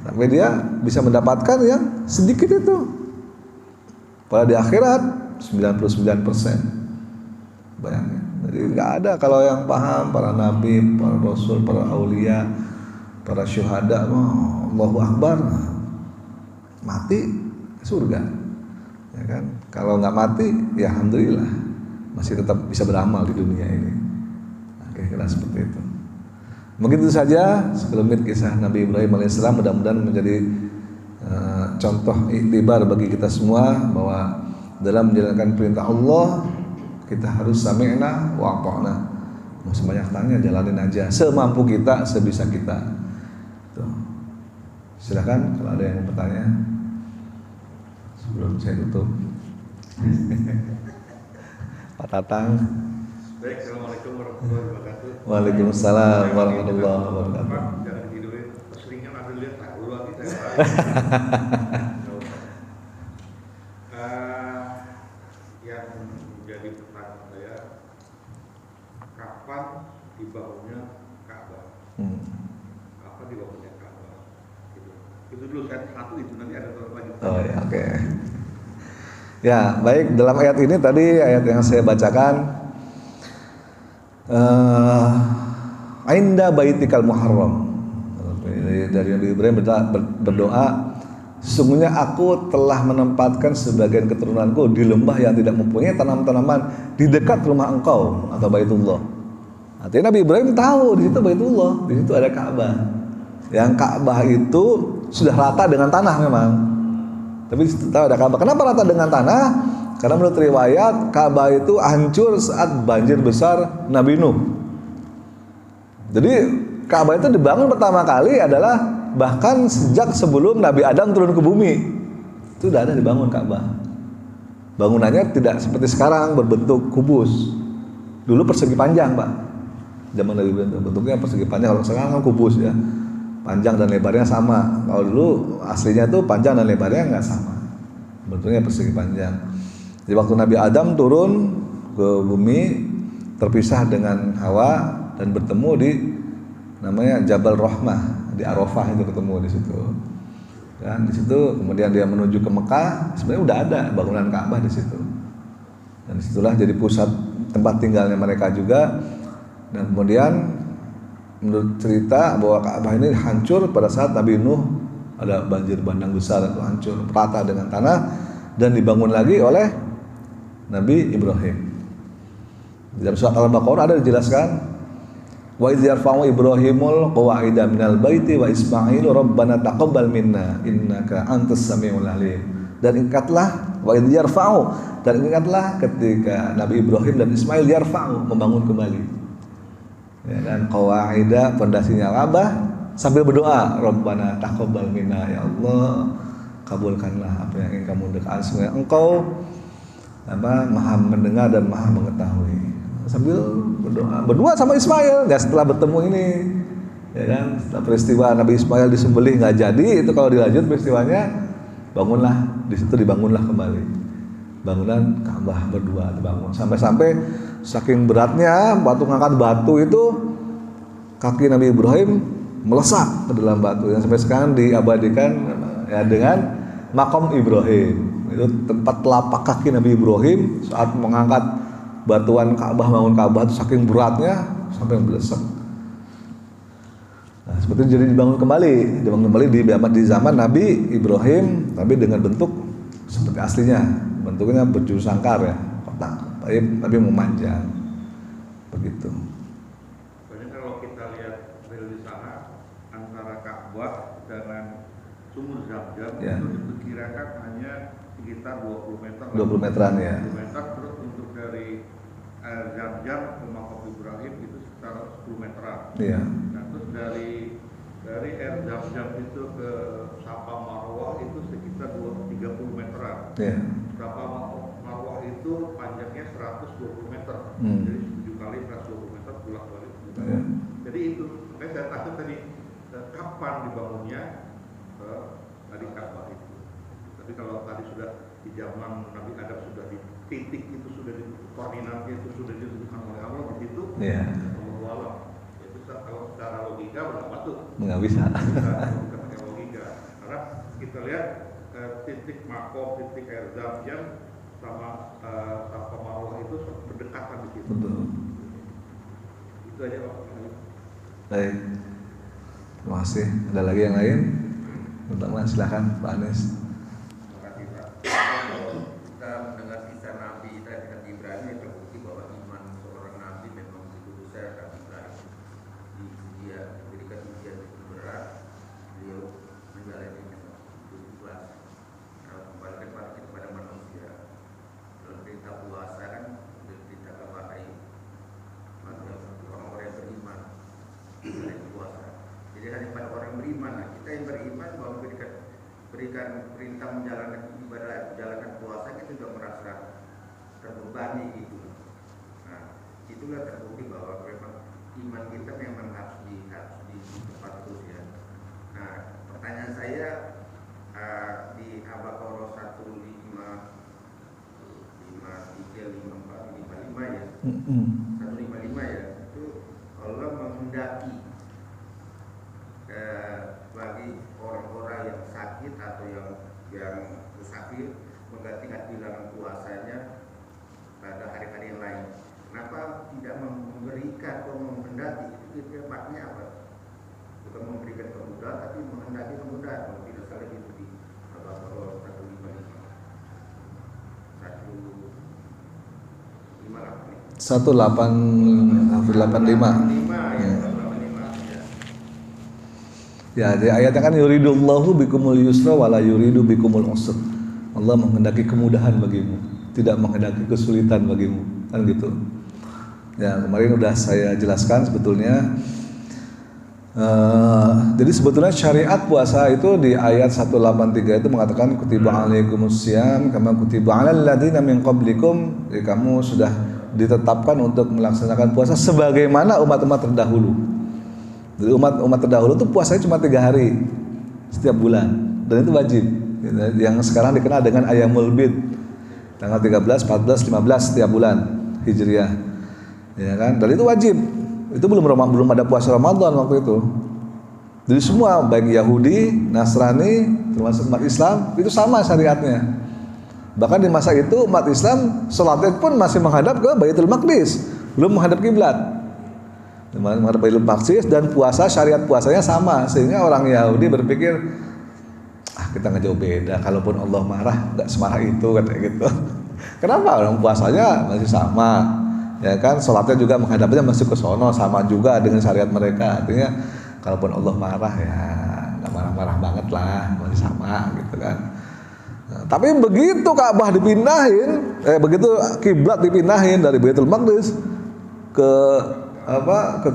Sampai dia bisa mendapatkan yang sedikit itu. Pada di akhirat 99%. Bayangin. Jadi nggak ada kalau yang paham para nabi, para rasul, para aulia, para syuhada, Allahu Akbar, mati surga, ya kan? Kalau nggak mati, ya alhamdulillah masih tetap bisa beramal di dunia ini. Kira-kira seperti itu. Mungkin itu saja sekelumit kisah Nabi Ibrahim alaihissalam. Mudah-mudahan menjadi contoh iktibar bagi kita semua bahwa dalam menjalankan perintah Allah kita harus sami'na wa ata'na. Mau sebanyak tanya jalanin aja semampu kita, sebisa kita. Tuh. Silakan kalau ada yang bertanya sebelum saya tutup. Pak Tatang. Baik, assalamualaikum warahmatullahi wabarakatuh. Waalaikumsalam warahmatullahi wabarakatuh. Jangan tidurin, keseringan ambil lihat tak dulu lagi saya. Yang menjadi pertanyaan saya, kapan dibangunnya Ka'bah? Kapan dibangunnya Ka'bah? Itu dulu saya satu itu nanti ada lagi. Oh ya, oke. Ya, baik, dalam ayat ini tadi ayat yang saya bacakan Ainda baitikal muharram. Dari Nabi Ibrahim berdoa, sesungguhnya aku telah menempatkan sebagian keturunanku di lembah yang tidak mempunyai tanam-tanaman di dekat rumah engkau atau Baitullah. Artinya Nabi Ibrahim tahu di situ Baitullah, di situ ada Ka'bah. Yang Ka'bah itu sudah rata dengan tanah memang, Tapi tahu ada Ka'bah. Kenapa rata dengan tanah? Karena menurut riwayat Ka'bah itu hancur saat banjir besar Nabi Nuh. Jadi Ka'bah itu dibangun pertama kali adalah bahkan sejak sebelum Nabi Adam turun ke bumi. Itu sudah ada dibangun Ka'bah. Bangunannya tidak seperti sekarang berbentuk kubus. Dulu persegi panjang, Pak. Zaman Nabi bentuknya persegi panjang. Kalau sekarang kan kubus ya. Panjang dan lebarnya sama. Kalau dulu aslinya tuh panjang dan lebarnya nggak sama. Bentuknya persegi panjang. Jadi waktu Nabi Adam turun ke bumi terpisah dengan Hawa dan bertemu di namanya Jabal Rahmah di Arafah, itu ketemu di situ. Dan di situ kemudian dia menuju ke Mekah, sebenarnya udah ada bangunan Ka'bah di situ. Dan disitulah jadi pusat tempat tinggalnya mereka juga. Dan kemudian menurut cerita bahwa Ka'bah ini hancur pada saat Nabi Nuh ada banjir bandang besar, itu hancur rata dengan tanah dan dibangun lagi oleh Nabi Ibrahim. Di dalam surat Al-Baqarah ada dijelaskan, wa idz yarfa'u Ibrahimul qawa'ida minal baiti wa Ismailu rabbana taqabbal minna innaka antas samiul alim. Dan ingatlah wa idz yarfa'u, dan ingatlah ketika Nabi Ibrahim dan Ismail yarfa'u membangun kembali. Ya, dan qawa'ida pondasinya Ka'bah sambil berdoa rabbana taqabbal minna, ya Allah kabulkanlah apa yang ingin kamu dekatkan, sungguh Engkau Maha mendengar dan Maha mengetahui. Sambil berdoa berdua sama Ismail. Nggak setelah bertemu ini, ya kan, setelah peristiwa Nabi Ismail disembelih nggak jadi, itu kalau dilanjut peristiwanya, bangunlah di situ, dibangunlah kembali bangunan Ka'bah berdua dibangun. Sampai-sampai saking beratnya batu, ngangkat batu itu kaki Nabi Ibrahim melesak ke dalam batu yang sampai sekarang diabadikan ya dengan Maqam Ibrahim. Itu tempat telapak kaki Nabi Ibrahim saat mengangkat batuan Ka'bah, bangun Ka'bah itu saking beratnya sampai melesak. Nah, seperti itu jadi dibangun kembali di zaman Nabi Ibrahim, tapi dengan bentuk seperti aslinya, bentuknya berjuru sangkar ya, kotak, tapi memanjang, begitu. Soalnya kalau kita lihat dari sana antara Ka'bah dengan sumur Zam-Zam ya, itu diperkirakan hanya sekitar 20 meter. 20 meteran ya. 20 meter, terus untuk dari air Zam-Zam ke Maqam Ibrahim itu sekitar 10 meteran. Iya. Nah, terus dari air Zam-Zam itu ke Safa Marwah itu sekitar 30 meteran. Iya. Safa Marwah itu panjangnya 120 meter. Jadi 7 kali 120 meter bolak-balik. Iya. Jadi itu, makanya saya takut tadi kapan dibangunnya tadi Ka'bah itu. Tapi kalau tadi sudah di zaman Nabi Adam sudah di titik itu, sudah di koordinatnya itu sudah ditentukan oleh Allah di situ. Iya. Allah alam. Itu kalau secara logika berapa tuh? Nggak bisa. Kita pakai logika. Karena kita lihat titik Maqam, titik air Zam-Zam sama Safa Marwah itu berdekatan di situ. Betul. Itu aja Pak. Baik. Terima kasih. Ada lagi yang lain? Pertama silakan Pak Anies. Terima kasih Pak. Kita mendengar kisah Nabi Nabi Ibrahim yang terbukti bahwa iman seorang Nabi memang begitu besar. Nabi Ibrahim dia diberikan ujian begitu berat, beliau menjalani dengan begitu ikhlas. Kalau kembalikan kepada manusia, dalam perintah puasa kan perintah kepada orang-orang yang beriman dari puasa. Jadi hanya pada orang beriman. Nah, kita yang beriman bahwa berikan perintah menjalankan ibadah, menjalankan puasa, kita juga merasa terbebani gitu. Nah, itulah terbukti bahwa memang iman kita memang harus ditempat terus ya. Nah, pertanyaan saya di Al-Baqarah 153, 54, 55 ya. 155 ya. Itu Allah menghendaki bagi orang-orang yang sakit atau yang musafir menggantikan bilangan puasanya pada hari-hari yang lain. Kenapa tidak memberikan atau menghendaki? Itu kira maknanya apa? Bukan memberikan kemudahan, tapi menghendaki kemudahan. Kalau tidak salah itu di Al-Baqarah 155. 1885. Ya, di ayatnya kan yuridullahu bikumul yusra wala yuridu bikumul usr. Allah menghendaki kemudahan bagimu, tidak menghendaki kesulitan bagimu, kan gitu. Ya, kemarin udah saya jelaskan sebetulnya. Jadi sebetulnya syariat puasa itu di ayat 183 itu mengatakan kutiba alaikumusiyam kama kutiba alal ladzina min qablikum. Jadi kamu sudah ditetapkan untuk melaksanakan puasa sebagaimana umat-umat terdahulu. Jadi umat terdahulu itu puasanya cuma 3 hari setiap bulan dan itu wajib. Yang sekarang dikenal dengan Ayyamul Bid, tanggal 13, 14, 15 setiap bulan Hijriah. Ya kan? Dan itu wajib. Itu belum ada puasa Ramadan waktu itu. Jadi semua baik Yahudi, Nasrani, termasuk umat Islam itu sama syariatnya. Bahkan di masa itu umat Islam sholatnya pun masih menghadap ke Baitul Maqdis, belum menghadap kiblat. Menghadap Baitul Maqdis dan puasa syariat puasanya sama, sehingga orang Yahudi berpikir kita nggak jauh beda. Kalaupun Allah marah nggak semarah itu kayak gitu. Kenapa orang puasanya masih sama? Ya kan, sholatnya juga menghadapnya masih ke sono, sama juga dengan syariat mereka. Artinya kalaupun Allah marah ya nggak marah-marah banget lah, masih sama gitu kan. Nah, tapi begitu Ka'bah dipindahin, begitu kiblat dipindahin dari Baitul Maqdis ke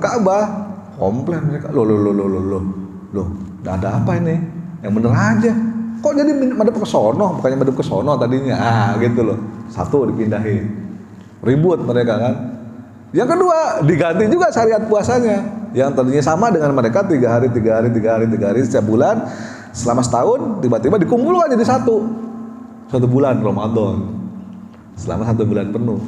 Ka'bah, komplain mereka, loh, udah ada apa ini? Yang bener aja. Kok jadi madep ke sono, bukannya madep ke sono tadinya? Gitu loh. Satu dipindahin. Ribut mereka kan. Yang kedua, diganti juga syariat puasanya. Yang tadinya sama dengan mereka 3 hari setiap bulan selama setahun, tiba-tiba dikumpulkan jadi satu bulan Ramadan selama 1 bulan penuh.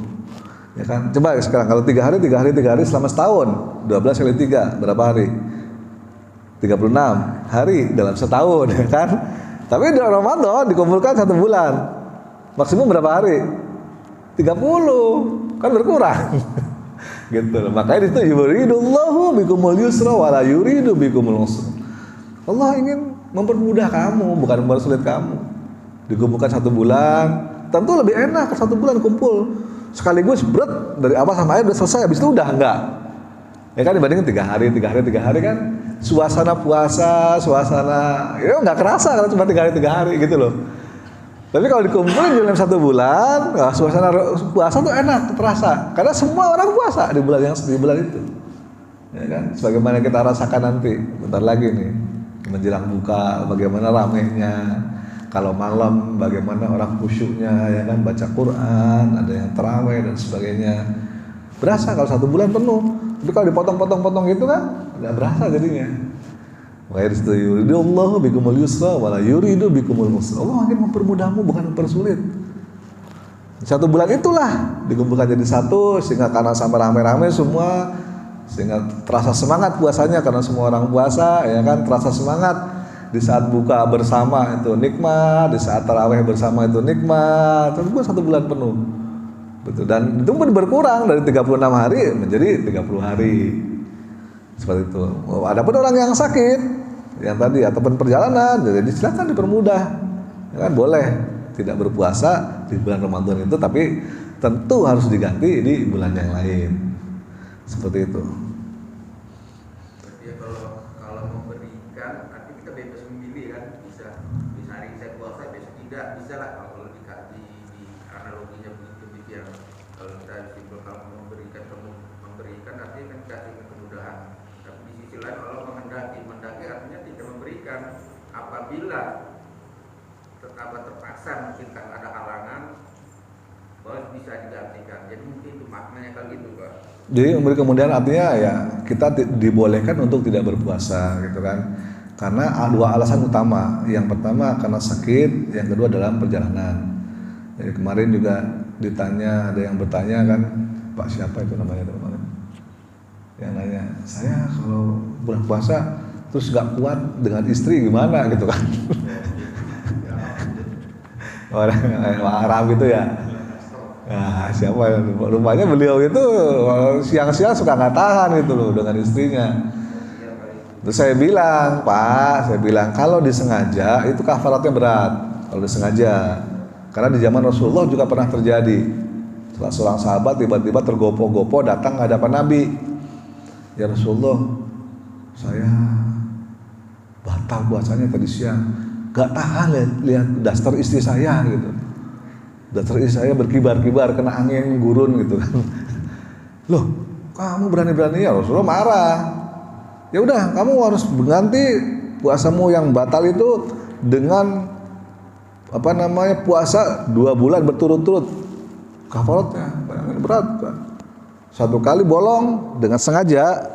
Ya kan? Coba sekarang kalau 3 hari selama setahun, 12 kali 3 berapa hari? 36 hari dalam setahun, ya kan? Tapi di Ramadan dikumpulkan 1 bulan. Maksimum berapa hari? 30, kan berkurang. Gitu loh. Makanya itu yuridullahu bikumul yusra wa la yuridu bikumul usra. Allah ingin mempermudah kamu, bukan mempersulit kamu. Dikumpulkan 1 bulan, tentu lebih enak 1 bulan kumpul. Sekaligus berat dari awal sampai akhir udah selesai, habis itu udah enggak. Ya kan dibandingin 3 hari kan suasana puasa, ya enggak kerasa kalau cuma 3 hari gitu loh. Tapi kalau dikumpulin dalam 1 bulan, suasana puasa tuh enak, terasa. Karena semua orang puasa di bulan itu. Ya kan? Sebagaimana kita rasakan nanti, bentar lagi nih, menjelang buka, bagaimana ramainya. Kalau malam, bagaimana orang khusyuknya, ya kan, baca Quran, ada yang tarawih dan sebagainya. Berasa kalau 1 bulan penuh. Tapi kalau dipotong-potong gitu kan, nggak berasa jadinya. Yuridullahu bikumul yusra wa la yuridu bikumul usra. Allah ingin mempermudahmu, bukan mempersulit. 1 bulan itulah dikumpulkan jadi satu, sehingga karena sama rame-rame semua, sehingga terasa semangat puasanya karena semua orang puasa, ya kan, terasa semangat. Di saat buka bersama itu nikmat, di saat tarawih bersama itu nikmat. Itu 1 bulan penuh. Betul. Dan itu pun berkurang dari 36 hari menjadi 30 hari. Seperti itu. Adapun orang yang sakit, yang tadi ataupun perjalanan, jadi silakan dipermudah. Ya kan, boleh tidak berpuasa di bulan Ramadan itu, tapi tentu harus diganti di bulan yang lain. Seperti itu. Ya kalau memberikan, artinya kita bebas memilih kan, bisa hari saya puasa, besok tidak, bisa lah kalau dikasih di analoginya begitu ya. Kalau kita simpulkan memberikan artinya kan kasih kemudahan. Tapi di sisi lain Allah menghendaki artinya tidak memberikan apabila terpaksa mungkin karena ada halangan bahwa bisa digantikan. Jadi mungkin itu maknanya kalau gitu Pak. Jadi memberi kemudahan artinya ya kita dibolehkan untuk tidak berpuasa gitu kan. Karena 2 alasan utama. Yang pertama karena sakit, yang kedua dalam perjalanan. Jadi kemarin juga ditanya, ada yang bertanya kan, Pak siapa itu namanya kemarin? Yang nanya, saya kalau bulan puasa terus gak kuat dengan istri gimana gitu kan. Orang Arab itu ya. Nah, siapa ya? Rupanya beliau itu siang-siang suka nggak tahan gitu loh dengan istrinya. Terus saya bilang, Pak, kalau disengaja itu kafaratnya berat. Kalau disengaja, karena di zaman Rasulullah juga pernah terjadi. Salah seorang sahabat tiba-tiba tergopoh-gopoh datang ke hadapan Nabi. Ya Rasulullah, saya batal puasanya tadi siang. gak tahan lihat daster istri saya gitu. Daster istri saya berkibar-kibar kena angin gurun gitu kan. Loh, kamu berani-berani ya, Rasulullah marah. Ya udah, kamu harus ganti puasamu yang batal itu dengan puasa 2 bulan berturut-turut. Kafaratnya berat kan. 1 kali bolong dengan sengaja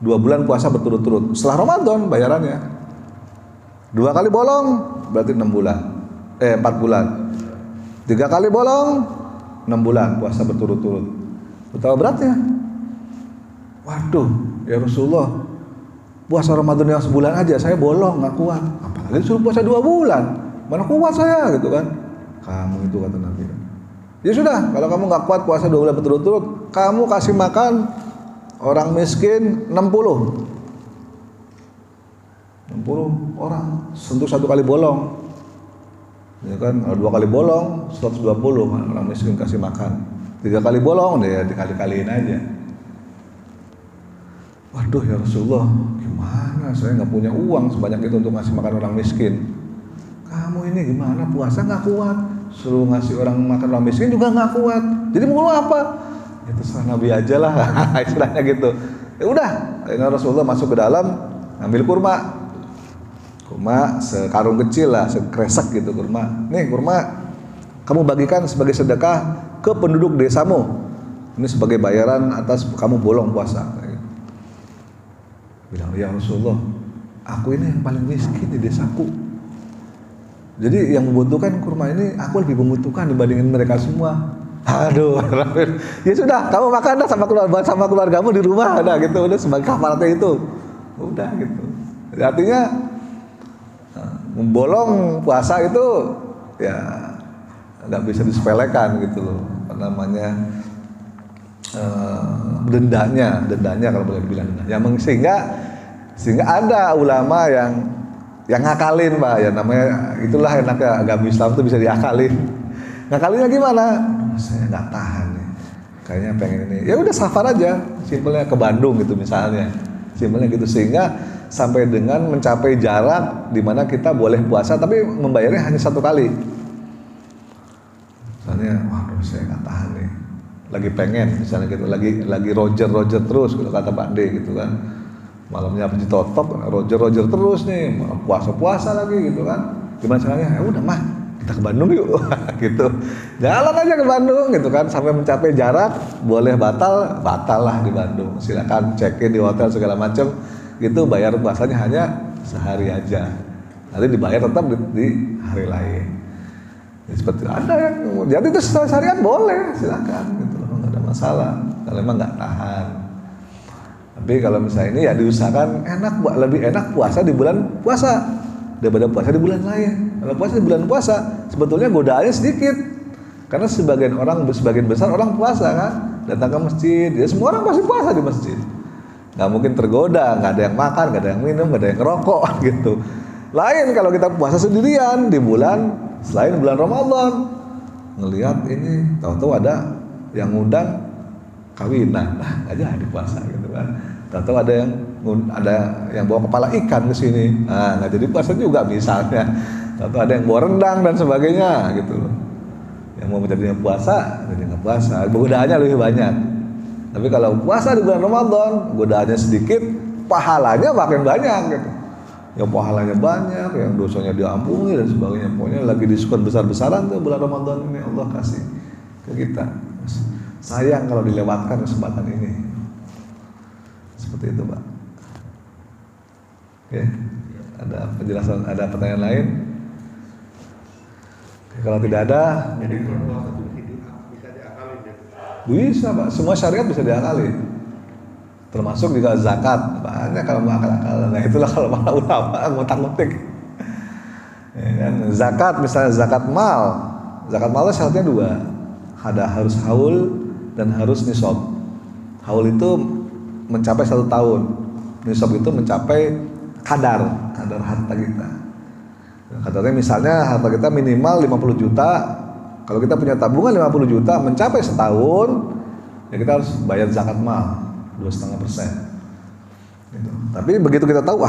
2 bulan puasa berturut-turut. Setelah Ramadan bayarannya. 2 kali bolong berarti 4 bulan. 3 kali bolong 6 bulan puasa berturut-turut. Betapa beratnya. Waduh, ya Rasulullah, puasa Ramadan yang sebulan aja saya bolong, nggak kuat. Apalagi suruh puasa 2 bulan, mana kuat saya gitu kan? Kamu itu kata Nabi. Ya sudah, kalau kamu nggak kuat puasa 2 bulan berturut-turut, kamu kasih makan orang miskin 60 orang, sentuh 1 kali bolong. Ya kan, 2 kali bolong 120 orang miskin kasih makan. 3 kali bolong ya dikali-kaliin aja. Waduh ya Rasulullah, gimana saya nggak punya uang sebanyak itu untuk ngasih makan orang miskin. Kamu ini gimana, puasa nggak kuat, suruh ngasih orang makan orang miskin juga nggak kuat. Jadi mau apa? Ya terserah Nabi aja lah, istilahnya gitu. Ya udah, akhirnya Rasulullah masuk ke dalam, ngambil kurma sekarung kecil lah, sekresek gitu kurma. Nih kurma, kamu bagikan sebagai sedekah ke penduduk desamu. Ini sebagai bayaran atas kamu bolong puasa. Bilang, ya Rasulullah, aku ini yang paling miskin di desaku. Jadi yang membutuhkan kurma ini, aku lebih membutuhkan dibandingin mereka semua. Aduh, ya sudah, kamu makan dah sama keluargamu di rumah, udah gitu, udah sebagai kafaratnya itu, udah gitu. Jadi artinya membolong puasa itu ya nggak bisa disepelekan gitu loh, apa namanya, dendanya kalau boleh dibilang, yang sehingga ada ulama yang ngakalin Pak, ya namanya itulah enaknya agama Islam tuh bisa diakalin. Ngakalinnya gimana? Saya nggak tahan nih, kayaknya pengen ini, ya udah safar aja, simpelnya ke Bandung gitu misalnya, simpelnya gitu, sehingga sampai dengan mencapai jarak di mana kita boleh puasa tapi membayarnya hanya 1 kali. Misalnya, waduh saya nggak tahan nih, lagi pengen misalnya gitu, lagi Roger terus kalau kata Pak D gitu kan, malamnya habis ditotok Roger terus nih, puasa lagi gitu kan, gimana caranya? Ya udah mah kita ke Bandung yuk gitu, jalan aja ke Bandung gitu kan, sampai mencapai jarak boleh batal lah di Bandung, silakan check in di hotel segala macam gitu, bayar puasanya hanya sehari aja, nanti dibayar tetap di hari lain. Ya, seperti ada yang jadi itu syariat boleh, silakan gitu, nggak ada masalah kalau memang nggak tahan. Tapi kalau misalnya ini ya diusahakan lebih enak puasa di bulan puasa daripada puasa di bulan lain. Kalau puasa di bulan puasa sebetulnya godaannya sedikit, karena sebagian besar orang puasa kan, datang ke masjid, ya semua orang pasti puasa di masjid. Nggak mungkin tergoda, nggak ada yang makan, nggak ada yang minum, nggak ada yang ngerokok gitu. Lain kalau kita puasa sendirian di bulan selain bulan Ramadan, ngelihat ini tahu-tahu ada yang ngundang kawinan, nggak jadi puasa gitu kan. Tahu-tahu ada yang bawa kepala ikan ke sini, nggak jadi puasa juga misalnya. Tahu-tahu ada yang bawa rendang dan sebagainya gitu loh. Yang mau menjadinya puasa, jadi nggak puasa, godaannya lebih banyak. Tapi kalau puasa di bulan Ramadan, godaannya sedikit, pahalanya makin banyak gitu. Yang pahalanya banyak, yang dosanya diampuni dan sebagainya. Pokoknya lagi diskon besar-besaran tuh bulan Ramadan ini Allah kasih ke kita. Sayang kalau dilewatkan kesempatan ini. Seperti itu Pak. Oke, ada penjelasan, ada pertanyaan lain? Oke, kalau tidak ada, jadi kalau puasa itu bisa diakalin ya? Bisa Pak, semua syariat bisa diakalin, termasuk juga zakat. Banyak kalau mau akal-akal. Nah itulah kalau para ulama ngutak-ngutik. Ya kan? Zakat misalnya zakat mal itu syaratnya 2, ada harus haul dan harus nisab. Haul itu mencapai 1 tahun, nisab itu mencapai kadar harta kita. Kadarnya misalnya harta kita minimal 50 juta. Kalau kita punya tabungan 50 juta mencapai setahun, ya kita harus bayar zakat mal 2,5%. Gitu. Tapi begitu kita tahu,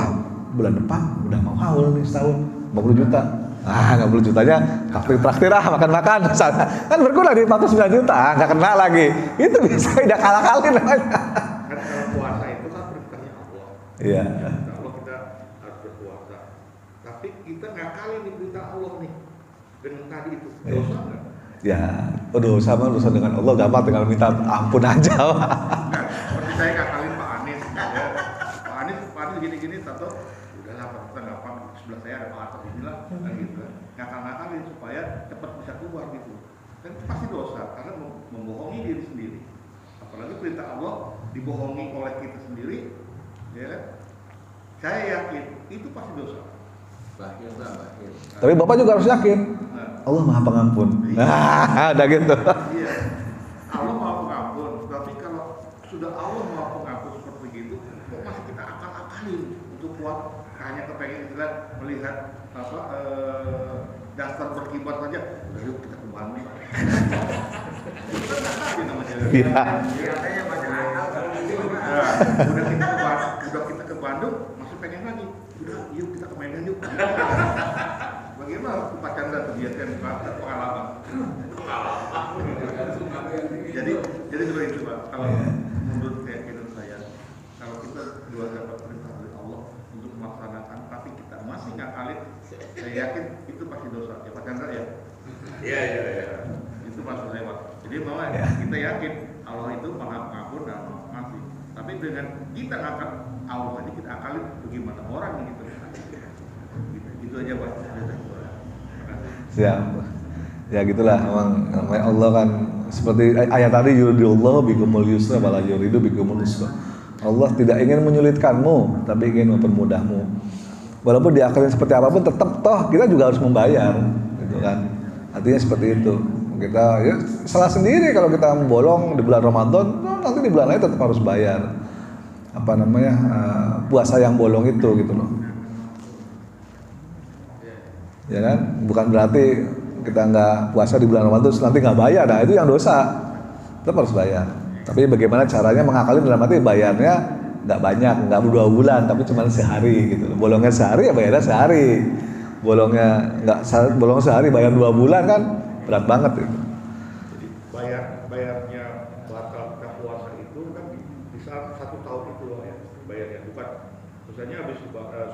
bulan depan udah mau haul nih setahun, 50 juta. 50 jutanya traktir makan-makan sana. Kan berkurang di 49 juta, nggak kena lagi. Itu bisa tidak kalah-kalin namanya. Kan kalau puasa itu kan perintahnya Allah. Iya. Kalau kita harus berpuasa, tapi kita ngakalin nih perintah Allah nih dengan tadi itu dosa nggak? Ya, sama urusan dengan Allah gampang, tinggal minta ampun aja. Nah, seperti saya ngakalin Pak Anies, ya. Pak Anies gini-gini, tato udahlah kita gampang, sebelah saya ada Pak Atok inilah, kan gitu. Ngakal-ngakalin supaya cepat bisa keluar gitu. Kan itu pasti dosa karena membohongi diri sendiri. Apalagi perintah Allah dibohongi oleh kita sendiri, ya kan? Saya yakin itu pasti dosa. Bahir. Tapi Bapak juga harus yakin, Allah Maha Pengampun. Udah gitu. Iya, Allah Maha Pengampun. Tapi kalau sudah Allah Maha Pengampun seperti gitu, kok masih kita akal-akalin untuk kuat? Hanya kepengen kita melihat dasar berkibar saja. Udah yuk kita ke Bandung. Itu kan nggak tahu namanya. Iya. Biasanya pada akal kalau gitu. Udah kita ke Bandung, masih pengen lagi. Udah, yuk kita ke Medan yuk. Bagaimana Pak Chandra kebiasaan pengalaman? Jadi seperti itu Pak. Kalau menurut keyakinan saya, kalau kita juga dapat perintah dari Allah untuk melaksanakan, tapi kita masih ngakalin, saya yakin itu pasti dosa. Ya Pak Chandra ya? Iya. Itu maksud saya Pak. Jadi bahwa kita yakin Allah itu Maha Pengampun dan Maha Pengasih. Tapi dengan kita ngakal Allah ini kita akalin bagaimana orang yang gitu. Itu aja Pak. Siap. Ya gitulah emang namanya Allah kan seperti ayat tadi yuridullahu bikumul yusra wala yuridu bikumul usra. Allah tidak ingin menyulitkanmu tapi ingin mempermudahmu. Walaupun diakalin seperti apapun tetap toh kita juga harus membayar gitu kan. Artinya seperti itu. Kita ya salah sendiri kalau kita bolong di bulan Ramadan, nanti di bulan lain tetap harus bayar. Puasa yang bolong itu gitu loh. Ya kan, bukan berarti kita nggak puasa di bulan Ramadan terus nanti nggak bayar, nah itu yang dosa, tetap harus bayar. Tapi bagaimana caranya mengakalin dalam arti bayarnya nggak banyak, nggak 2 bulan, tapi cuma sehari gitu. Bolongnya sehari ya bayarnya sehari, bolong sehari bayar 2 bulan kan berat banget itu. Jadi bayarnya batal kita puasa itu kan bisa 1 tahun itu loh ya bayarnya, bukan misalnya habis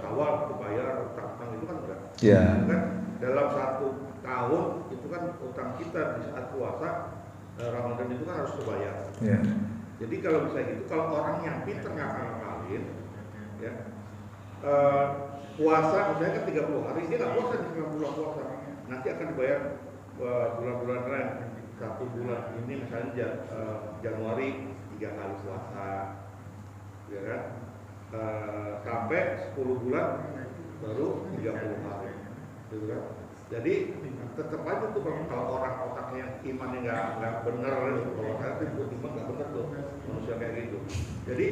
Syawal itu bayar utang itu kan enggak. Iya. Kan dalam 1 tahun itu kan utang kita di saat puasa Ramadan itu kan harus terbayar. Iya. Jadi kalau bisa gitu, kalau orang yang pintar ngakalin, ya puasa misalnya kan 30 hari, dia nggak puasa di tengah bulan puasa, nanti akan dibayar bulan-bulan lain. 1 bulan ini misalnya Januari 3 kali puasa, ya kan? Sampai 10 bulan baru 30 hari, gitu kan? Jadi tetap aja tuh kalau orang otaknya imannya nggak benar, kalau saya tuh iman nggak benar tuh manusia kayak gitu. Jadi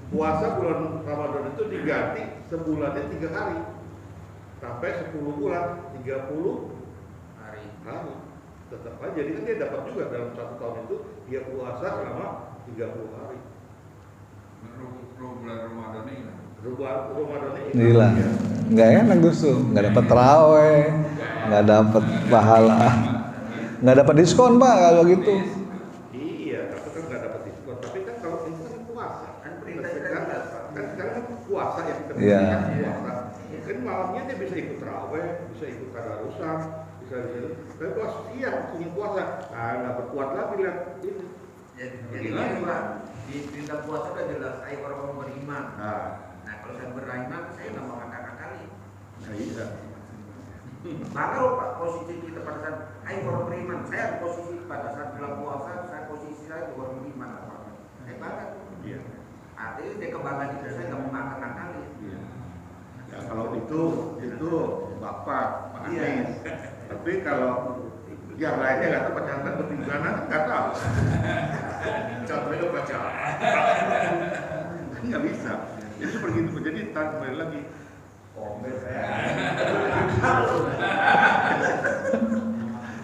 puasa bulan Ramadan itu diganti sebulannya 3 hari sampai 10 bulan 30 hari. Tetap aja, jadi kan dia dapat juga dalam 1 tahun itu dia puasa selama 30 hari. Bulan Ramadan ini gila, nggak enak justru, nggak dapat terawih, nggak dapat pahala, nggak dapat diskon Pak kalau gitu. Iya, tapi kan nggak dapat diskon. Tapi kan kalau itu kan puasa, kan sekarang puasa ya kita puasa. Kan malamnya dia bisa ikut terawih, bisa ikut tadarusan, bisa. Tapi pas siang punya puasa, nggak berkuat lagi lihat ini. Jadi di perintah puasa udah jelas, ayo orang beriman. Nah kalau saya beriman, saya nggak mau ngakak-ngakali. Nah iya. Mana loh Pak posisi kita pada saat ayo orang beriman, saya posisi pada saat bulan puasa, saya posisi saya orang beriman apa? Banget. Iya. Artinya dia kebanggaan itu saya nggak mau ngakak-ngakali. Iya. Ya kalau itu Bapak Pak Anies. Tapi kalau yang lainnya nggak tahu pacaran bertinggalan nggak tahu. Contohnya baca. Nggak bisa. Jadi seperti itu. Jadi kembali lagi.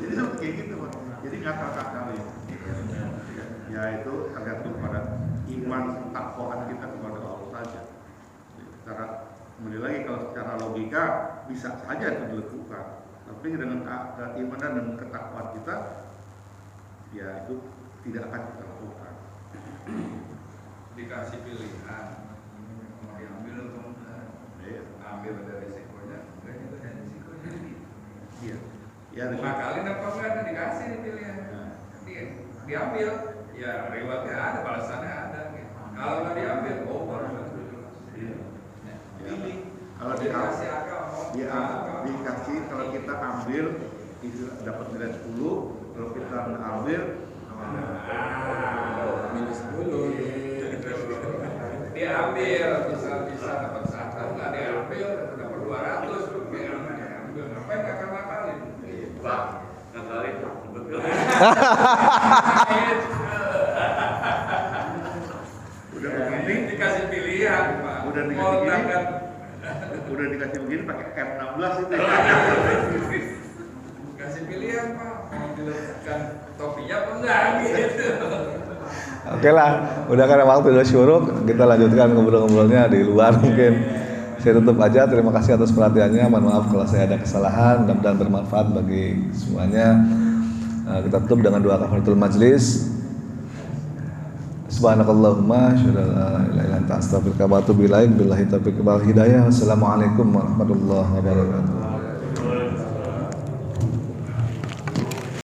Jadi seperti kayak gitu Pak. Jadi ngakak-ngakal ya itu tergantung pada iman takwaan kita kepada Allah saja. Secara kembali lagi kalau secara logika bisa saja itu dilakukan. Tapi dengan keimanan dan ketakwaan kita, ya itu tidak akan kita lakukan. Dikasih pilihan mau diambil atau enggak, ambil ada risikonya, enggak juga ada risikonya. Iya. Ya, Ngakalin apa enggak ada dikasih pilihan, diambil, ya rewardnya ada, balasannya ada. Gitu. Kalau nggak diambil, oh baru pilih. Kalau dikasih akal, dikasih, kalau kita ambil itu dapat nilai 10, kalau kita nggak ambil minus 10. Diambil bisa dapat 1, nggak diambil dapat 200. Diambil ngapain kakak ngakalin? Pak, ngakalin betul. udah begini Dikasih pilihan, Pak. Udah dikasih Mau gini. tangan. Udah dikasih begini pakai M16 itu. Kasih pilihan, Pak. Mau diletakkan topinya apa enggak gitu. Oke lah, udah karena waktu udah syuruk, kita lanjutkan ngobrol-ngobrolnya di luar mungkin. Saya tutup aja, terima kasih atas perhatiannya. Mohon maaf kalau saya ada kesalahan, mudah-mudahan bermanfaat bagi semuanya. Kita tutup dengan doa kafaratul majlis. Subhanakallahumma asyhadu an la ilaha illa anta astaghfiruka wa atubu ilaik. Billahi taufiq wal hidayah. Wassalamualaikum warahmatullahi wabarakatuh.